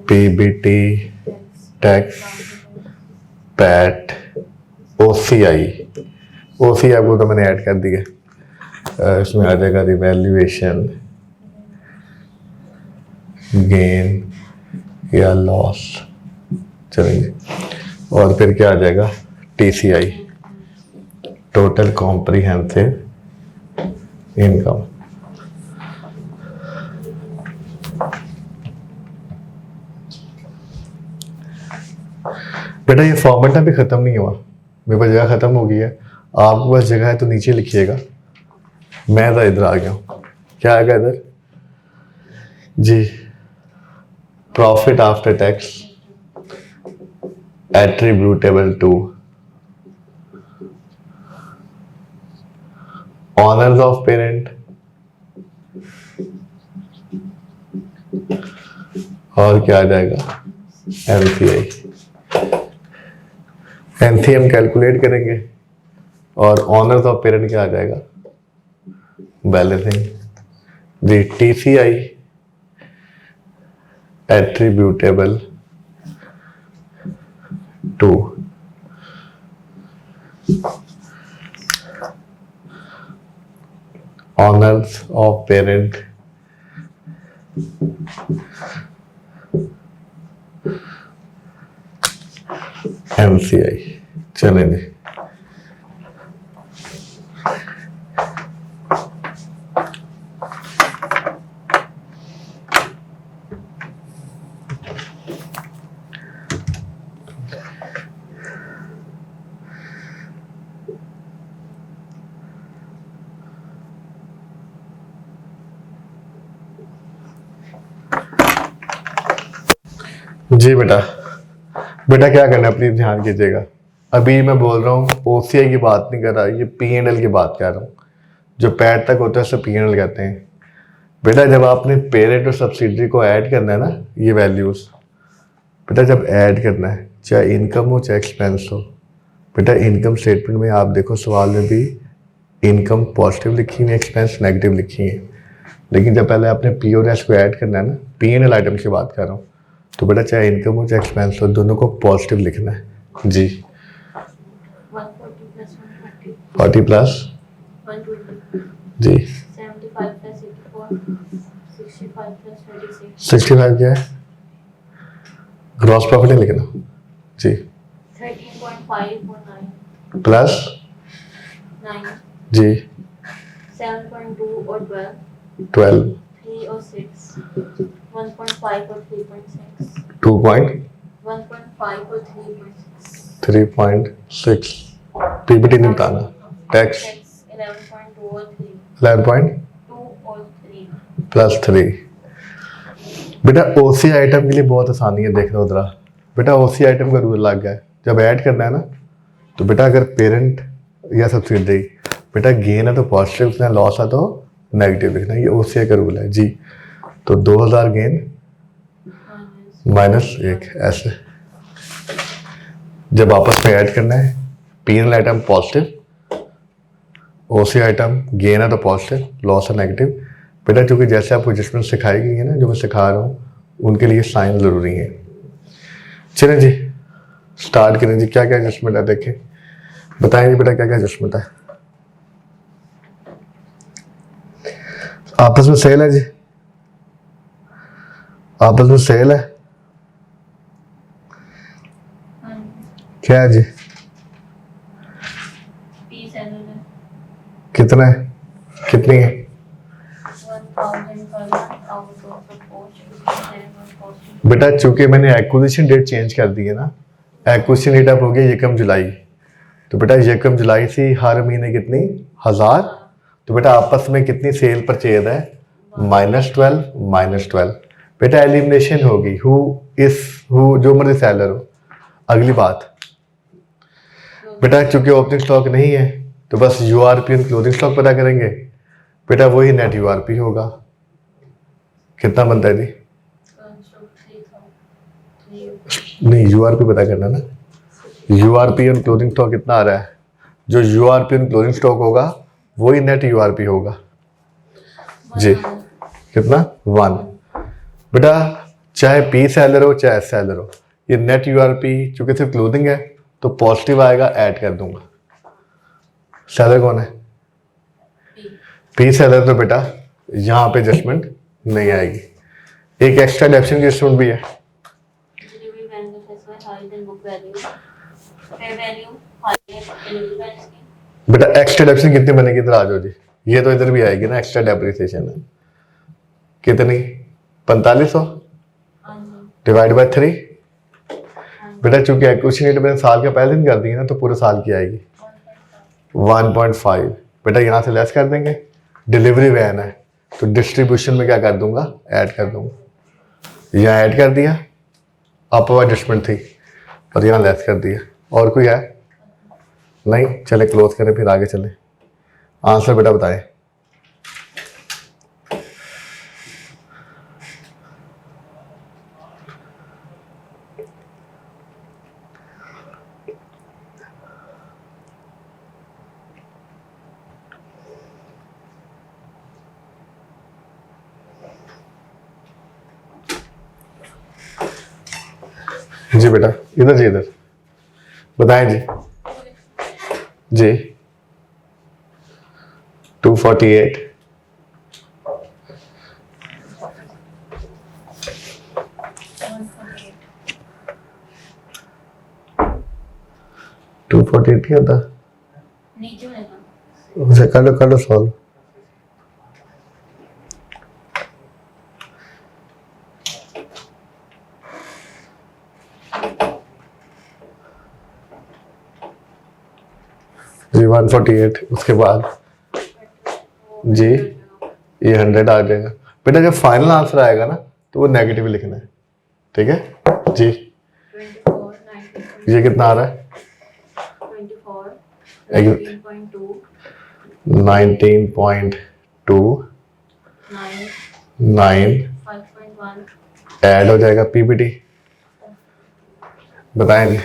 PBT, tax, PAT, OCI. OCI को तो मैंने ऐड कर दिया, इसमें आ जाएगा रिवैल्यूएशन, गेन या लॉस, चलेंगे। और फिर क्या आ जाएगा, टीसीआई, टोटल कॉम्प्रिहेंसिव इनकम। बेटा ये फॉर्मेट अभी खत्म नहीं हुआ, मेरे पास जगह खत्म हो गई है, आपके पास जगह है तो नीचे लिखिएगा। मैं तो इधर आ गया हूँ, क्या आएगा इधर जी, profit after tax attributable to owners of parent और क्या आ जाएगा, एनसीआई। एनसी हम कैलकुलेट करेंगे और ऑनर्स ऑफ पेरेंट क्या आ जाएगा, बैलेंसिंग जी, TCI attributable to owners of parent NCI. चलेंगे, जी बेटा बेटा क्या करना है प्लीज ध्यान कीजिएगा। अभी मैं बोल रहा हूँ ओसीआई की बात नहीं कर रहा, ये पीएनएल की बात कर रहा हूँ। जो पैड तक होता है उसे पीएनएल कहते हैं। बेटा जब आपने पेरेंट और सब्सिडरी को ऐड करना है ना, ये वैल्यूज बेटा जब ऐड करना है, चाहे इनकम हो चाहे एक्सपेंस हो, बेटा इनकम स्टेटमेंट में आप देखो सवाल में भी इनकम पॉजिटिव लिखी हुई है, एक्सपेंस नेगेटिव लिखी है। लेकिन जब पहले आपने पी और एस को ऐड करना है ना, पीएनएल आइटम की बात कर रहा हूँ, तो बेटा चाहे इनकम हो चाहे एक्सपेंस हो, दोनों को पॉजिटिव लिखना है जी। 40 प्लस जी, 65 क्या है, ग्रॉस प्रॉफिट नहीं लिखना जी, 13.5 प्लस 9 जी, 7.2 और 12 3 और 6, 1.5 और 3.6, 1.5 और 3.6, पीबीटी नहीं बताना, टैक्स 11.2 और 3 प्लस 3। बेटा ओसी आइटम के लिए बहुत आसानी है, देख लो उधर बेटा ओसी आइटम का रूल लग गया है। जब ऐड करना है ना, तो बेटा अगर पेरेंट या सब्सिडरी, बेटा गेन है तो पॉजिटिव लिखना है, लॉस है तो नेगेटिव लिखना है, ये ओसीआई का रूल है जी। तो 2000 गेन -1 ऐसे जब आपस में ऐड करना है, पीएनएल आइटम पॉजिटिव, ओसी आइटम गेन है तो पॉजिटिव, लॉस है नेगेटिव। बेटा चूंकि जैसे आपको एडजस्टमेंट सिखाई गई है ना, जो मैं सिखा रहा हूँ, उनके लिए साइन जरूरी है। चलें जी स्टार्ट करें जी। क्या क्या एडजस्टमेंट है देखें, बताएं जी बेटा क्या क्या एडजस्टमेंट है। आपस में सेल है जी, आपस में सेल है, क्या है जी, कितना है, कितनी है, बेटा चूंकि मैंने एक्विजिशन डेट चेंज कर दी है ना, एक्विजिशन डेट अब हो गया यकम जुलाई, तो बेटा यकम जुलाई से हर महीने कितनी 1000, तो बेटा आपस में कितनी सेल परचेज है, -12 बेटा एलिमिनेशन होगी, हु जो मर्जी सेलर हो। अगली बात बेटा चूंकि ओपनिंग स्टॉक नहीं है, तो बस यूआरपी और क्लोजिंग स्टॉक पता करेंगे, बेटा वही नेट यूआरपी होगा। कितना बनता है जी, नहीं यूआरपी पता करना ना, यूआरपी और क्लोजिंग स्टॉक कितना आ रहा है, जो यूआरपी और क्लोजिंग स्टॉक होगा वही नेट यूआरपी होगा जी। कितना 1, बेटा चाहे पी सेलर हो चाहे एस सेलर हो, ये नेट यूआरपी चूंकि सिर्फ क्लोजिंग है तो पॉजिटिव आएगा, ऐड कर दूंगा। सेलर कौन है? पी सेलर, तो बेटा यहाँ पे एडजस्टमेंट नहीं आएगी। एक एक्स्ट्रा डेप्शन की एडजस्टमेंट भी है। बेटा एक्स्ट्रा डेप्शन कितनी बनेगी? इधर आ जाओ जी, ये तो इधर भी आएगी ना, एक्स्ट्रा डेप्रिसिएशन है कितनी? 4500 डिवाइड बाय 3। बेटा चूंकि एक्विजिशन रेट मैंने साल का पहले दिन कर दी है ना, तो पूरे साल की आएगी 1.5। बेटा यहाँ से लेस कर देंगे, डिलीवरी वैन है तो डिस्ट्रीब्यूशन में क्या कर दूंगा? ऐड कर दूंगा। यहाँ ऐड कर दिया, अपर एडजस्टमेंट थी, और यहाँ लेस कर दिया। और कोई है? नहीं। चले क्लोज करें फिर आगे चले। आंसर बेटा बताएं। जी बेटा इधर जी, इधर बताएं जी। जी 248 248 क्या था? उसे कर लो सॉल्व। जी 148, उसके बाद जी ये 100 आ जाएगा। बेटा जब फाइनल आंसर आएगा ना तो वो नेगेटिव लिखना है, ठीक है जी। ये कितना आ रहा है? 19.2 9 ऐड हो जाएगा पीपीटी। बताएंगे।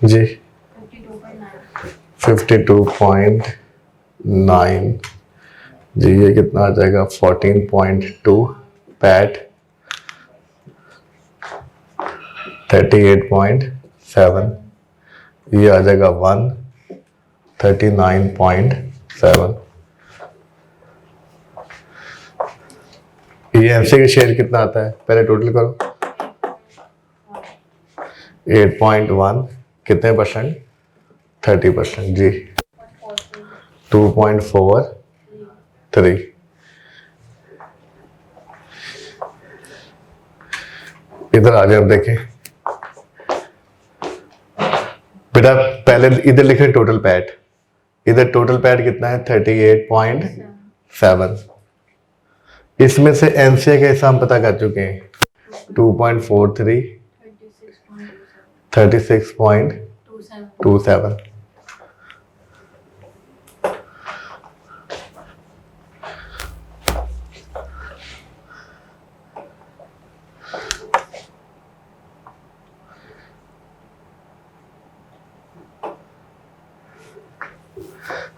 जी 52.9 जी, ये कितना आ जाएगा? 14.2 पैट 38.7, ये आ जाएगा 139.7। ये एमसी का शेयर कितना आता है? पहले टोटल करो। 8.1 कितने परसेंट? 30% जी। 2.43। इधर आ जाए, अब देखें बेटा। पहले इधर लिखे टोटल पैट, इधर टोटल पैट कितना है? 38.7। इसमें से एनसीए का हिस्सा हम पता कर चुके हैं 2.43 36.27।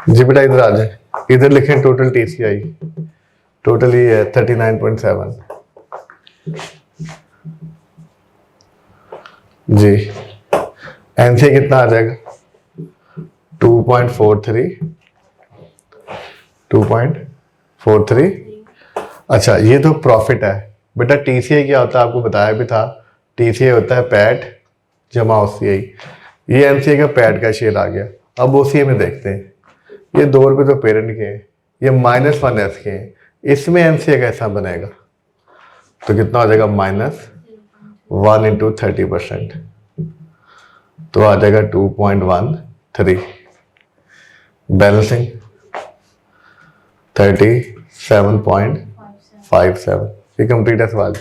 जी बेटा इधर आ जाए, इधर लिखें टोटल टीसीआई, टोटल ये है 39.7 जी। एनसी कितना आ जाएगा? 2.43। अच्छा ये तो प्रॉफिट है बेटा। टीसीआई क्या होता है आपको बताया भी था, टीसीआई होता है पैट जमा ओसीआई। ये एनसीआई का पैट का शेयर आ गया। अब ओसीआई में देखते हैं, ये 2 रुपये तो पेरेंट के हैं, ये -1 एस के हैं, इसमें एनसीए कैसा बनेगा? तो कितना हो जाएगा? -1 × 30%, तो आ जाएगा 2.13। बैलेंसिंग 37.57। ये कंप्लीट है सवाल।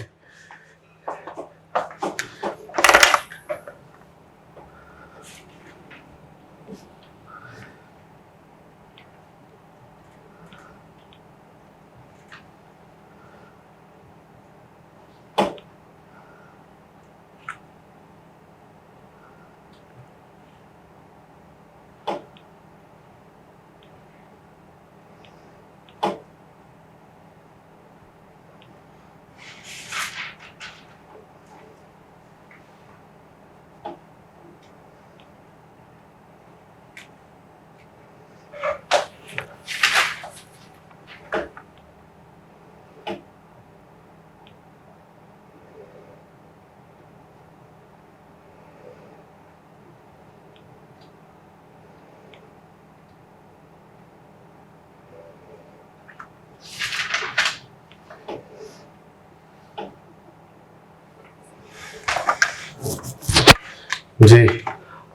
जी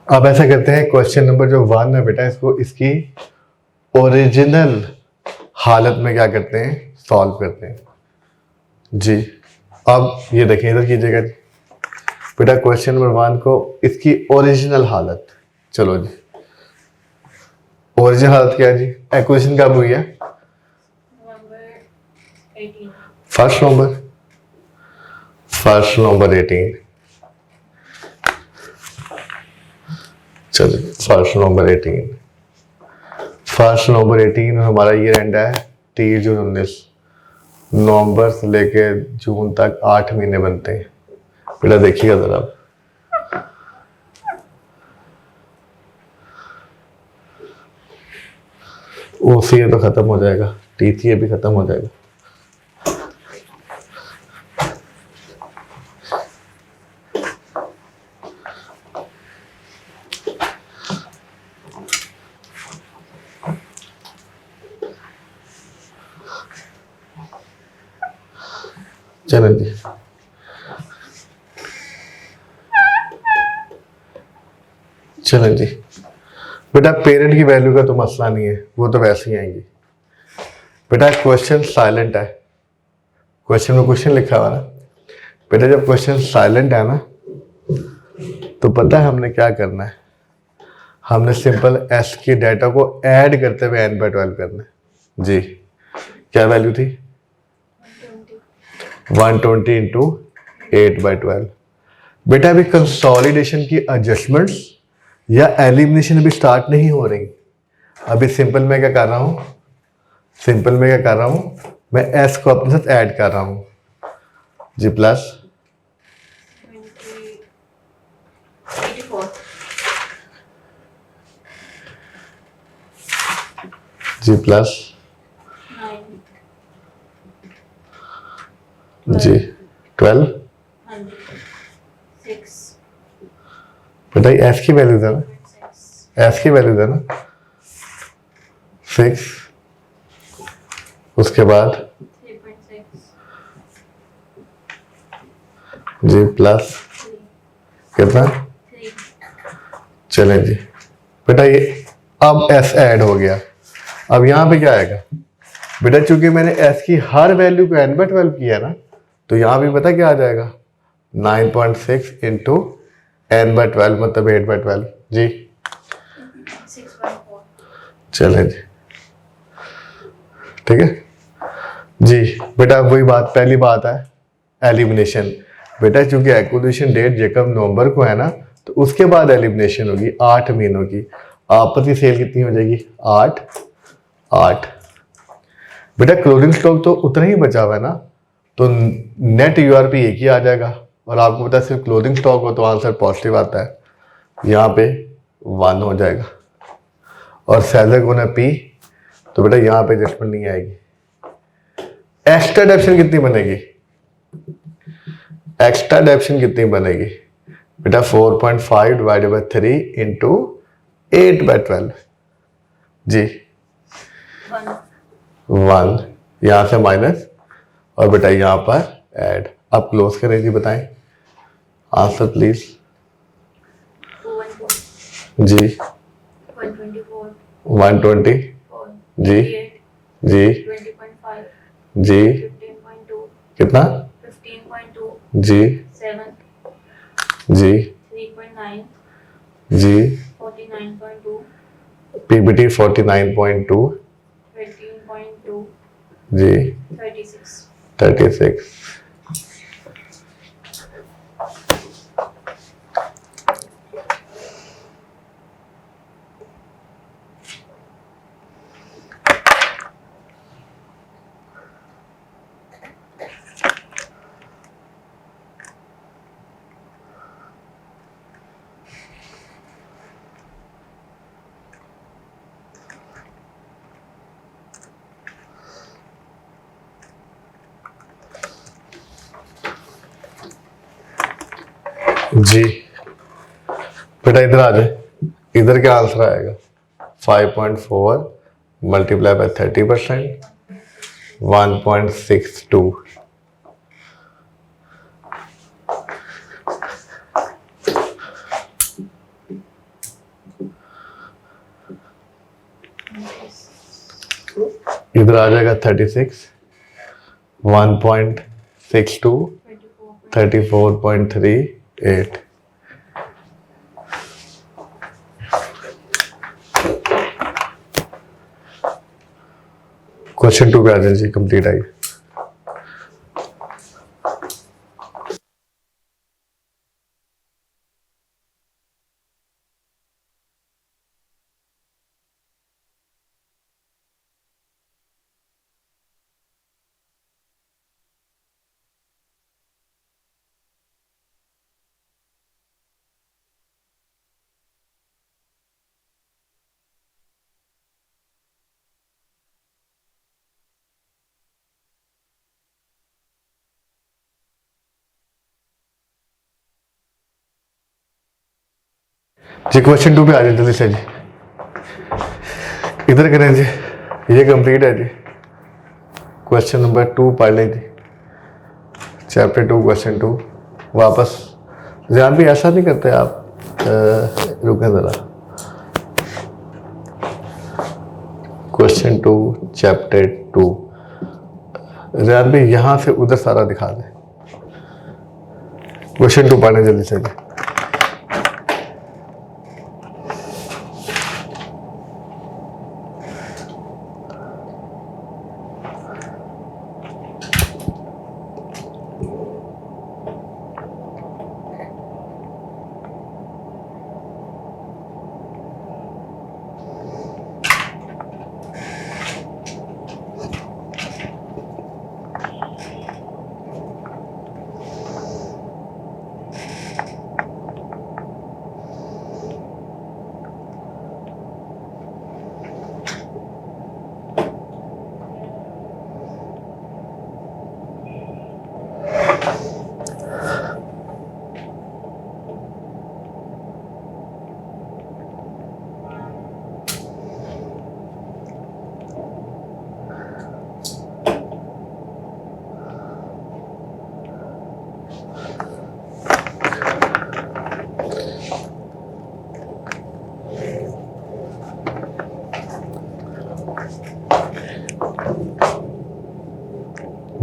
अब ऐसा करते हैं, क्वेश्चन नंबर जो 1 है बेटा, इसको इसकी ओरिजिनल हालत में क्या करते हैं, सॉल्व करते हैं। जी अब ये देखें, इधर कीजिएगा बेटा, क्वेश्चन नंबर 1 को इसकी ओरिजिनल हालत। चलो जी, ओरिजिनल हालत क्या है जी? एक्विजिशन कब हुई है? First November 18। चलो फर्स्ट नवंबर 18 और हमारा ईयर एंड है 30 जून 19। नवंबर से लेके जून तक 8 महीने बनते हैं बेटा। देखिएगा जरा, ओसीए तो खत्म हो जाएगा, टीसीए भी खत्म हो जाएगा। चलो जी, चलो जी बेटा, पेरेंट की वैल्यू का तो मसला नहीं है, वो तो वैसे ही आएंगी बेटा। क्वेश्चन साइलेंट है, क्वेश्चन में क्वेश्चन लिखा हुआ ना बेटा। जब क्वेश्चन साइलेंट है ना, तो पता है हमने क्या करना है? हमने सिंपल एस की डाटा को ऐड करते हुए n/12 करना है। जी क्या वैल्यू थी? 120 इंटू 8/12 बेटा। अभी कंसोलिडेशन की एडजस्टमेंट्स या एलिमिनेशन अभी स्टार्ट नहीं हो रही। अभी सिंपल में क्या कर रहा हूं, सिंपल में क्या कर रहा हूं, मैं एस को अपने साथ ऐड कर रहा हूं। जी प्लस जी प्लस जी 12 बेटा, एस की वैल्यू था ना, एस की वैल्यू था ना 6। उसके बाद जी प्लस कितना? चलें जी बेटा, ये अब एस ऐड हो गया। अब यहाँ पे क्या आएगा बेटा? चूंकि मैंने एस की हर वैल्यू को n/12 किया ना, तो यहाँ भी पता क्या आ जाएगा? 9.6 इंटू n/12 मतलब 8/12। जी 6.4। चले जी, ठीक है जी बेटा। वही बात, पहली बात है एलिमिनेशन बेटा। चूंकि एक्विजिशन डेट जेकब नवंबर को है ना, तो उसके बाद एलिमिनेशन होगी 8 महीनों की। आपस की सेल कितनी हो जाएगी? 8 बेटा। क्लोजिंग स्टॉक तो उतना ही बचा हुआ है ना, तो नेट यूआरपी एक ही आ जाएगा। और आपको पता है सिर्फ क्लोजिंग स्टॉक हो तो आंसर पॉजिटिव आता है। यहाँ पे 1 हो जाएगा। और सेलर को ना पी, तो बेटा यहाँ पे एडजस्टमेंट नहीं आएगी। एक्स्ट्रा डेप्शन कितनी बनेगी? एक्स्ट्रा डेप्शन कितनी बनेगी बेटा? 4.5 डिवाइडेड बाई 3 इंटू 8/12। जी 1 यहाँ से माइनस और बेटा यहाँ पर ऐड। अब क्लोज करें जी, बताएं आंसर प्लीज। जी 120 जी जी जी कितना? 15.2 जी 7 जी 3.9 जी 49.2 पीबीटी 49.2 13.2 जी 36। जी बेटा इधर आ जाए, इधर क्या आंसर आएगा? 5.4 मल्टीप्लाई बाय 30% 1.62। इधर आ जाएगा 36, 1.62, 34.38। क्वेश्चन 2 पे आ जाए जी, कंप्लीट आई। जी क्वेश्चन 2 पे आ जाए जल्दी से जी, इधर करें जी, ये कंप्लीट है जी। क्वेश्चन नंबर 2 पढ़ लें जी, चैप्टर 2 क्वेश्चन 2। वापस ध्यान भी ऐसा नहीं करते आप, रुकें ज़रा। क्वेश्चन 2 चैप्टर 2, ध्यान भी यहाँ से उधर सारा दिखा दें। क्वेश्चन 2 पढ़ें जल्दी से जी।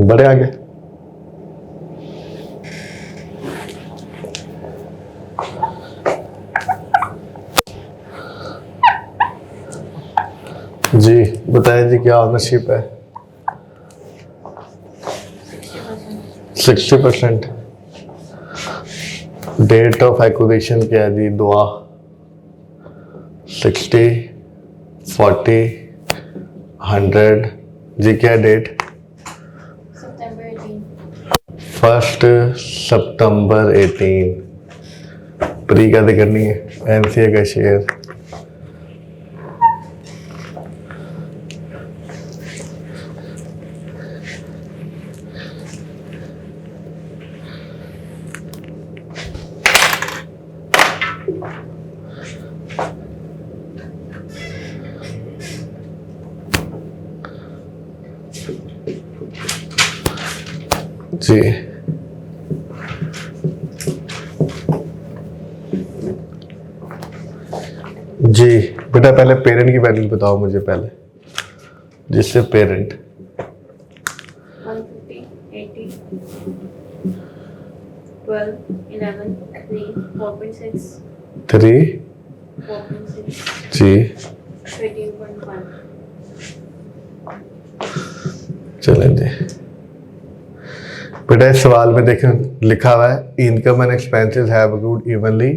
बड़े आगे जी, बताएं जी क्या ऑनरशिप है? 60%। डेट ऑफ एक्विजिशन क्या है जी? दुआ 60, 40, 100 जी। क्या डेट? 1 सितंबर 18। प्री कैसे करनी है? एनसीए का शेयर। जी जी बेटा, पहले पेरेंट की वैल्यू बताओ मुझे पहले, जिससे पेरेंट 150, 80, 12, 11, 3, 4.6, 3 4.6, जी 13.5। चलें जी बेटा, इस सवाल में देखें लिखा हुआ है income and expenses have accrued evenly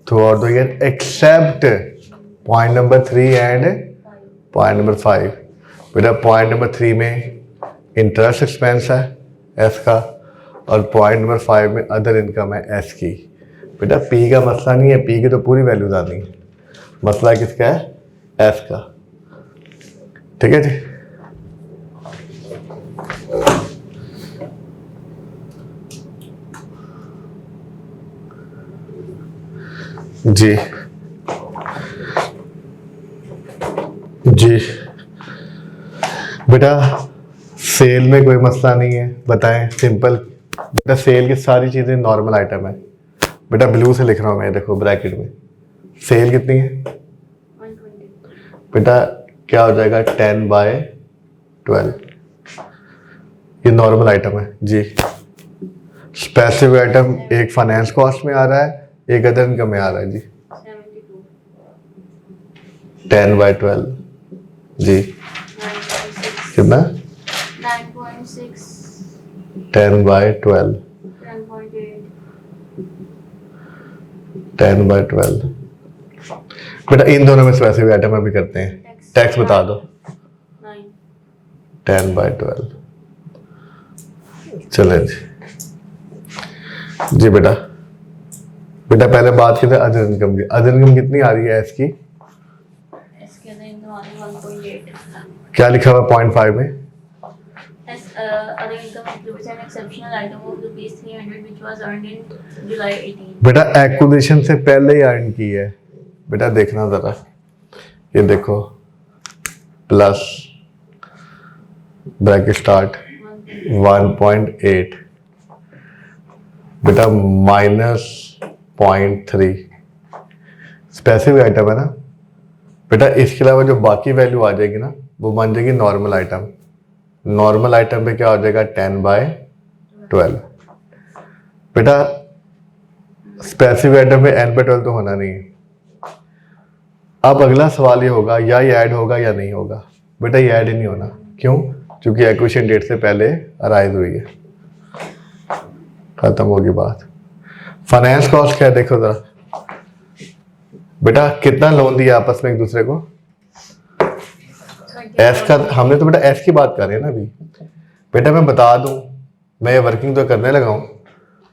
throughout the year except point number 3 and point number 5। बेटा पॉइंट नंबर 3 में इंटरेस्ट एक्सपेंस है एस का, और पॉइंट नंबर 5 में अदर इनकम है एस की। बेटा पी का मसला नहीं है, पी की तो पूरी वैल्यूज आनी है, मसला किसका है? एस का। ठीक है जी। जी जी बेटा सेल में कोई मसला नहीं है, बताएं सिंपल। बेटा सेल की सारी चीज़ें नॉर्मल आइटम है। बेटा ब्लू से लिख रहा हूँ मैं, देखो ब्रैकेट में सेल कितनी है? 120। बेटा क्या हो जाएगा? 10/100। 12। ये नॉर्मल आइटम है जी। स्पेसिफिक आइटम एक फाइनेंस कॉस्ट में आ रहा है, एक अदर इनकम में आ रहा है जी। 72, 10/12 जी। 9.6, कितना? 9.6, 10/12, 10.8, 10/12। बेटा इन दोनों में स्पेसिफिक आइटम अभी करते हैं। टैक्स बता दो। 9, 10/12। चले जी। जी बेटा पहले बात की थी अदर इनकम की। अदर इनकम कितनी आ रही है इसकी? इसके अंदर इनकम आ रही है 1.8। क्या लिखा हुआ 0.5 में? Other income includes an exceptional item of rupees 300 which was earned in July 18. बेटा एक्विजिशन से पहले ही अर्न की है। बेटा देखना जरा, ये देखो प्लस ब्रैकेट स्टार्ट 1.8, बेटा -0.3 स्पेसिफिक आइटम है ना बेटा। इसके अलावा जो बाकी वैल्यू आ जाएगी ना वो बन जाएगी नॉर्मल आइटम। नॉर्मल आइटम पे क्या हो जाएगा 10/12। बेटा स्पेसिफिक आइटम पे n/12 तो होना नहीं है। अब अगला सवाल ये होगा या ये ऐड होगा या नहीं होगा। बेटा ये ऐड ही नहीं होना। क्यों? क्योंकि एक्विजिशन डेट से पहले अराइज हुई है। खत्म होगी बात। फाइनेंस कॉस्ट क्या है देखो जरा। बेटा कितना लोन दिया आपस में एक दूसरे को? एस का, हमने तो बेटा एस की बात कर रहे हैं ना अभी। बेटा मैं बता दूं, मैं ये वर्किंग तो करने लगा हूं,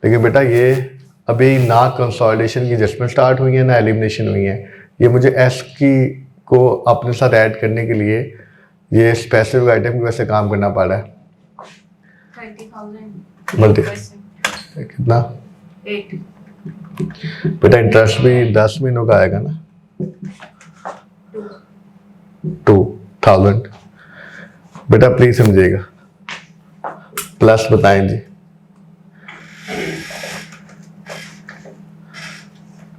लेकिन बेटा ये अभी ना कंसोलिडेशन की एडजस्टमेंट स्टार्ट हुई है ना एलिमिनेशन हुई है। ये मुझे एस की को अपने साथ ऐड करने के लिए ये स्पेसिफिक आइटम की वजह से काम करना पड़ रहा है। 30,000 मल्टी कितना? 8, बेटा इंटरेस्ट भी 10 महीनों का आएगा ना। 2,000। बेटा प्लीज समझिएगा, प्लस बताएं जी।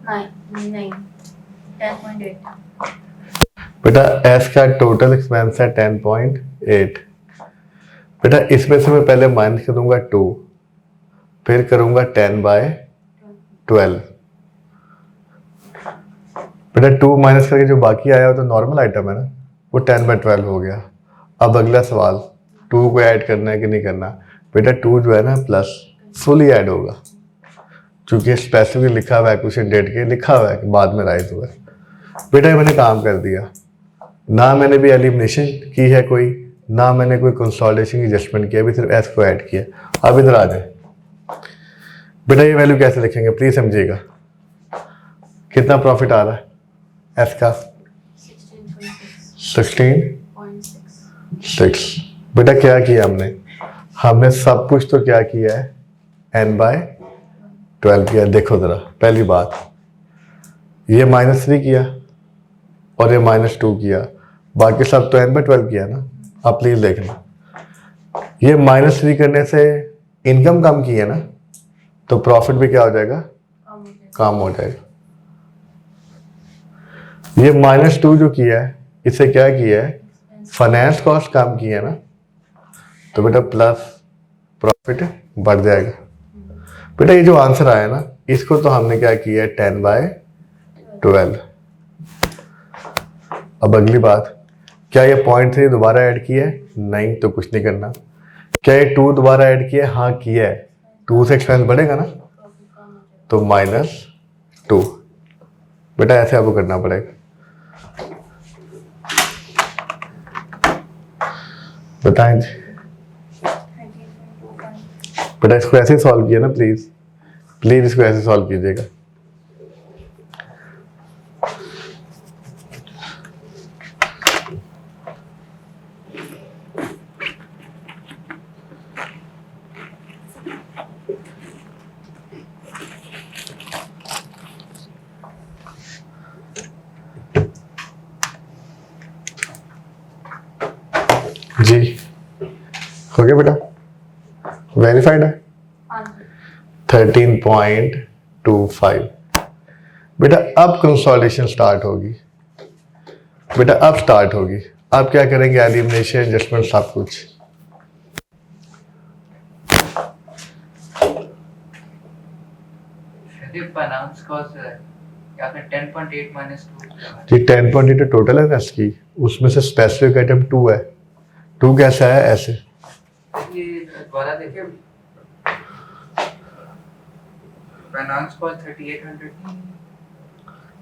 9, 10.8, बेटा एस का टोटल एक्सपेंस है 10.8। बेटा इसमें से मैं पहले माइनस करूंगा 2, फिर करूंगा 10/12। बेटा 2 माइनस करके जो बाकी आया वो तो नॉर्मल आइटम है ना, वो 10/12 हो गया। अब अगला सवाल 2 को ऐड करना है कि नहीं करना। बेटा 2 जो है ना प्लस फुली ऐड होगा, क्योंकि स्पेसिफिक लिखा हुआ है एक्विजिशन डेट के, लिखा हुआ है कि बाद में राइज हुआ है। बेटा ये मैंने काम कर दिया ना, मैंने भी एलिमिनेशन की है कोई, ना मैंने कोई कंसोलिडेशन की एडजस्टमेंट किया, अभी सिर्फ एस को ऐड किया। अब इधर आ जाए। बेटा ये वैल्यू कैसे लिखेंगे प्लीज समझिएगा। कितना प्रॉफिट आ रहा है एस का? 16.6। बेटा क्या किया हमने सब कुछ तो क्या किया है n/12 किया। देखो जरा पहली बात, ये -3 किया और ये -2 किया, बाकी सब तो n/12 किया ना। अब प्लीज देखना, ये -3 करने से इनकम कम की है ना, तो प्रॉफिट भी क्या हो जाएगा? कम हो जाएगा। ये -2 जो किया है इससे क्या किया है? फाइनेंस कॉस्ट कम की है ना, तो बेटा प्लस प्रॉफिट बढ़ जाएगा। बेटा ये जो आंसर आया ना, इसको तो हमने क्या किया है 10/12। अब अगली बात, क्या ये 0.3 दोबारा ऐड किया है? नहीं, तो कुछ नहीं करना। क्या ये 2 दोबारा ऐड किया है? हाँ किया है। 2 से एक्सपेंस बढ़ेगा ना, तो -2। बेटा ऐसे आपको करना पड़ेगा। बताएं जी। 13.25, बेटा इसको ऐसे सॉल्व किया ना, प्लीज इसको ऐसे सॉल्व कीजिएगा। जी हो गया बेटा, वेरीफाइड है। 13.25। बेटा अब कंसोलिडेशन स्टार्ट होगी। बेटा अब स्टार्ट होगी। आप क्या करेंगे, एलिमिनेशन, एडजस्टमेंट, सब कुछ। फाइनेंस कॉस्ट या फिर 10.8 माइनस 2 जी 10.8 टोटल है ना इसकी, उसमें से स्पेसिफिक आइटम 2 है। 2 कैसा है, ऐसे ये दोबारा देखिए, फाइनेंस कॉस्ट 3800,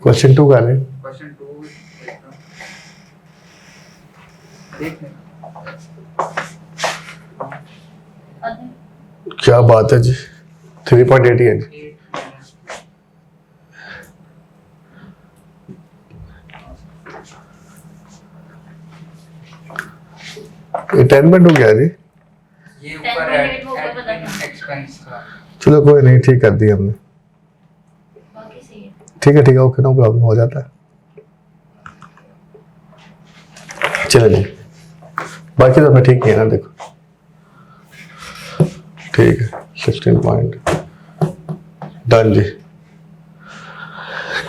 क्वेश्चन 2 का है। क्वेश्चन 2 देख लें। क्या बात है जी, 3.8 ही है जी। 8 ये 10 हो गया जी। ये ऊपर 10.8 वो ऊपर बता एडमिन था। एक्सपेंस का। चलो कोई नहीं, ठीक कर दिया हमने। बाकी सही है। ठीक है ओके, नो प्रॉब्लम, हो जाता है। चलो जी, बाकी तो मैं ठीक किया ना, देखो ठीक है। 16 पॉइंट डन जी।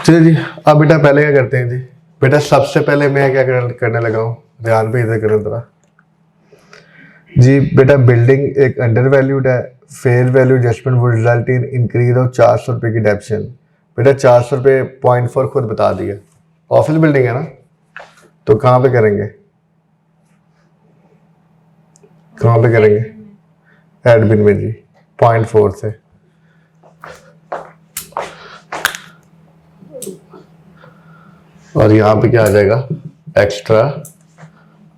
चलिए जी, अब बेटा पहले क्या करते हैं जी। बेटा सबसे पहले मैं क्या करने लगा हूँ, ध्यान पे इधर करना जरा जी। बेटा बिल्डिंग एक अंडर वैल्यूड है, fair value adjustment would result in increase of 400 रुपये की डेप्शन। बेटा 400 रुपये 0.4 खुद बता दिया। ऑफिस बिल्डिंग है ना, तो कहाँ पे करेंगे, कहाँ पे करेंगे, एडमिन में जी 0.4 से। और यहाँ पे क्या आ जाएगा, एक्स्ट्रा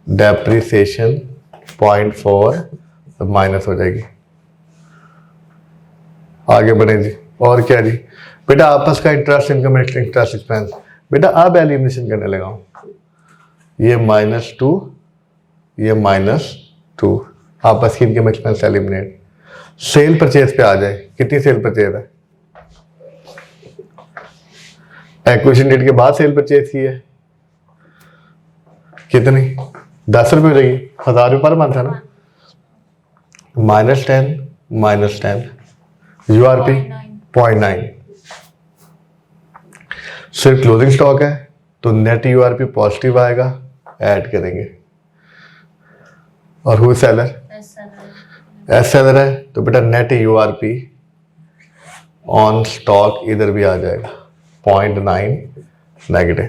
डेप्रिसिएशन 0.4 माइनस हो जाएगी। आगे बढ़े जी, और क्या जी। बेटा आपस का इंटरेस्ट इनकम, इंटरेस्ट एक्सपेंस। बेटा अब एलिमिनेशन करने लगा हूँ, ये -2, ये -2, आपस की income expense eliminate. Cell purchase पे आ जाए, कितनी सेल परचेज है, एक्विजिशन डेट के बाद सेल परचेज की है, कितनी, 10 रुपये हो जाएगी, 1000 रुपये पर मंथ है ना। -10 URP 0.9। सिर्फ क्लोजिंग स्टॉक है तो नेट URP पॉजिटिव आएगा, ऐड करेंगे। और हु सेलर, एस सेलर है, तो बेटा नेट URP ऑन स्टॉक इधर भी आ जाएगा 0.9 नेगेटिव,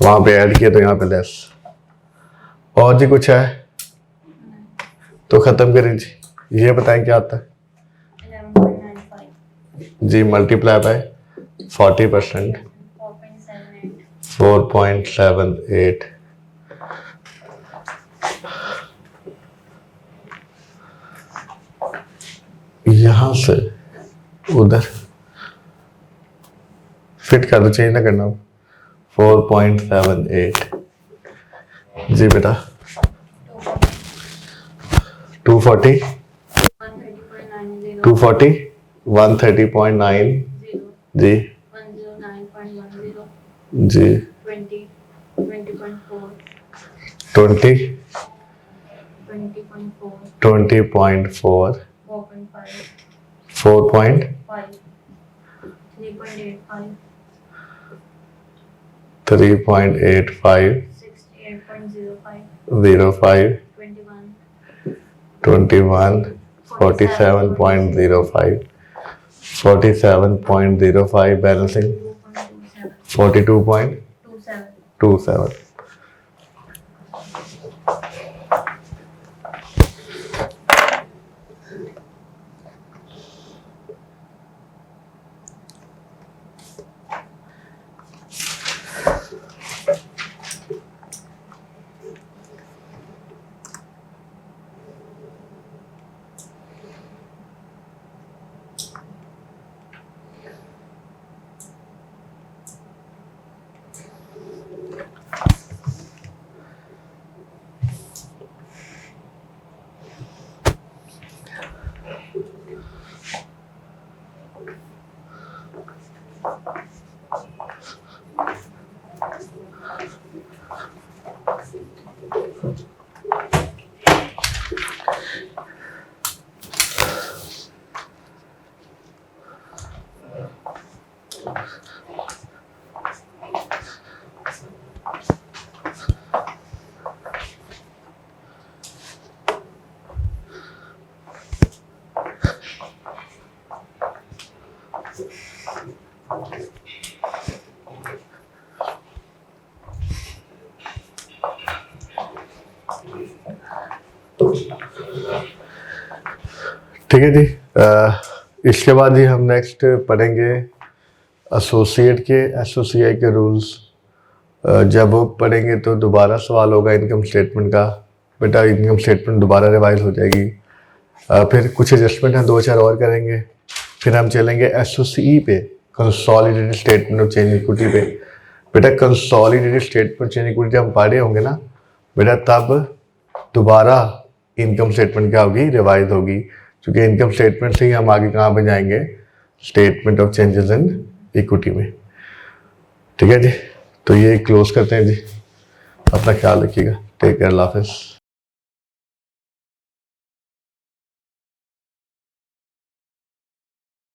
वहां पे ऐड किया तो यहाँ पे लेस। और जी कुछ है तो खत्म करें जी। ये बताएं क्या आता है 11.95 जी, मल्टीप्लाई बाय 40%, 4.78 4.78। यहां से उधर फिट कर दो, चेंज ना करना। 4.78 जी बेटा, 240 240 130.9 जी 109.10 जी 20 20.4 20 20.4 20.4 4.5 4.5 3.85 68.05 05 21 21 47.05 47.05 बैलेंसिंग 2.27 42.27। ठीक है जी। इसके बाद ही हम नेक्स्ट पढ़ेंगे एसोसिएट के एसओसीआई के रूल्स। जब वो पढ़ेंगे तो दोबारा सवाल होगा इनकम स्टेटमेंट का। बेटा इनकम स्टेटमेंट दोबारा रिवाइज हो जाएगी। फिर कुछ एडजस्टमेंट हम 2-4 और करेंगे। फिर हम चलेंगे एसओसीई पे, consolidated statement of change equity पे। बेटा कंसोलिडेटेड स्टेटमेंट चेंज इक्विटी हम पढ़े होंगे ना बेटा, तब दोबारा इनकम स्टेटमेंट क्या होगी, रिवाइज होगी। क्योंकि इनकम स्टेटमेंट से ही हम आगे कहाँ पे जाएंगे, statement of changes in equity में। ठीक है जी, तो ये क्लोज करते हैं जी। अपना ख्याल रखिएगा। टेक केयर, अल्लाह हाफिज़।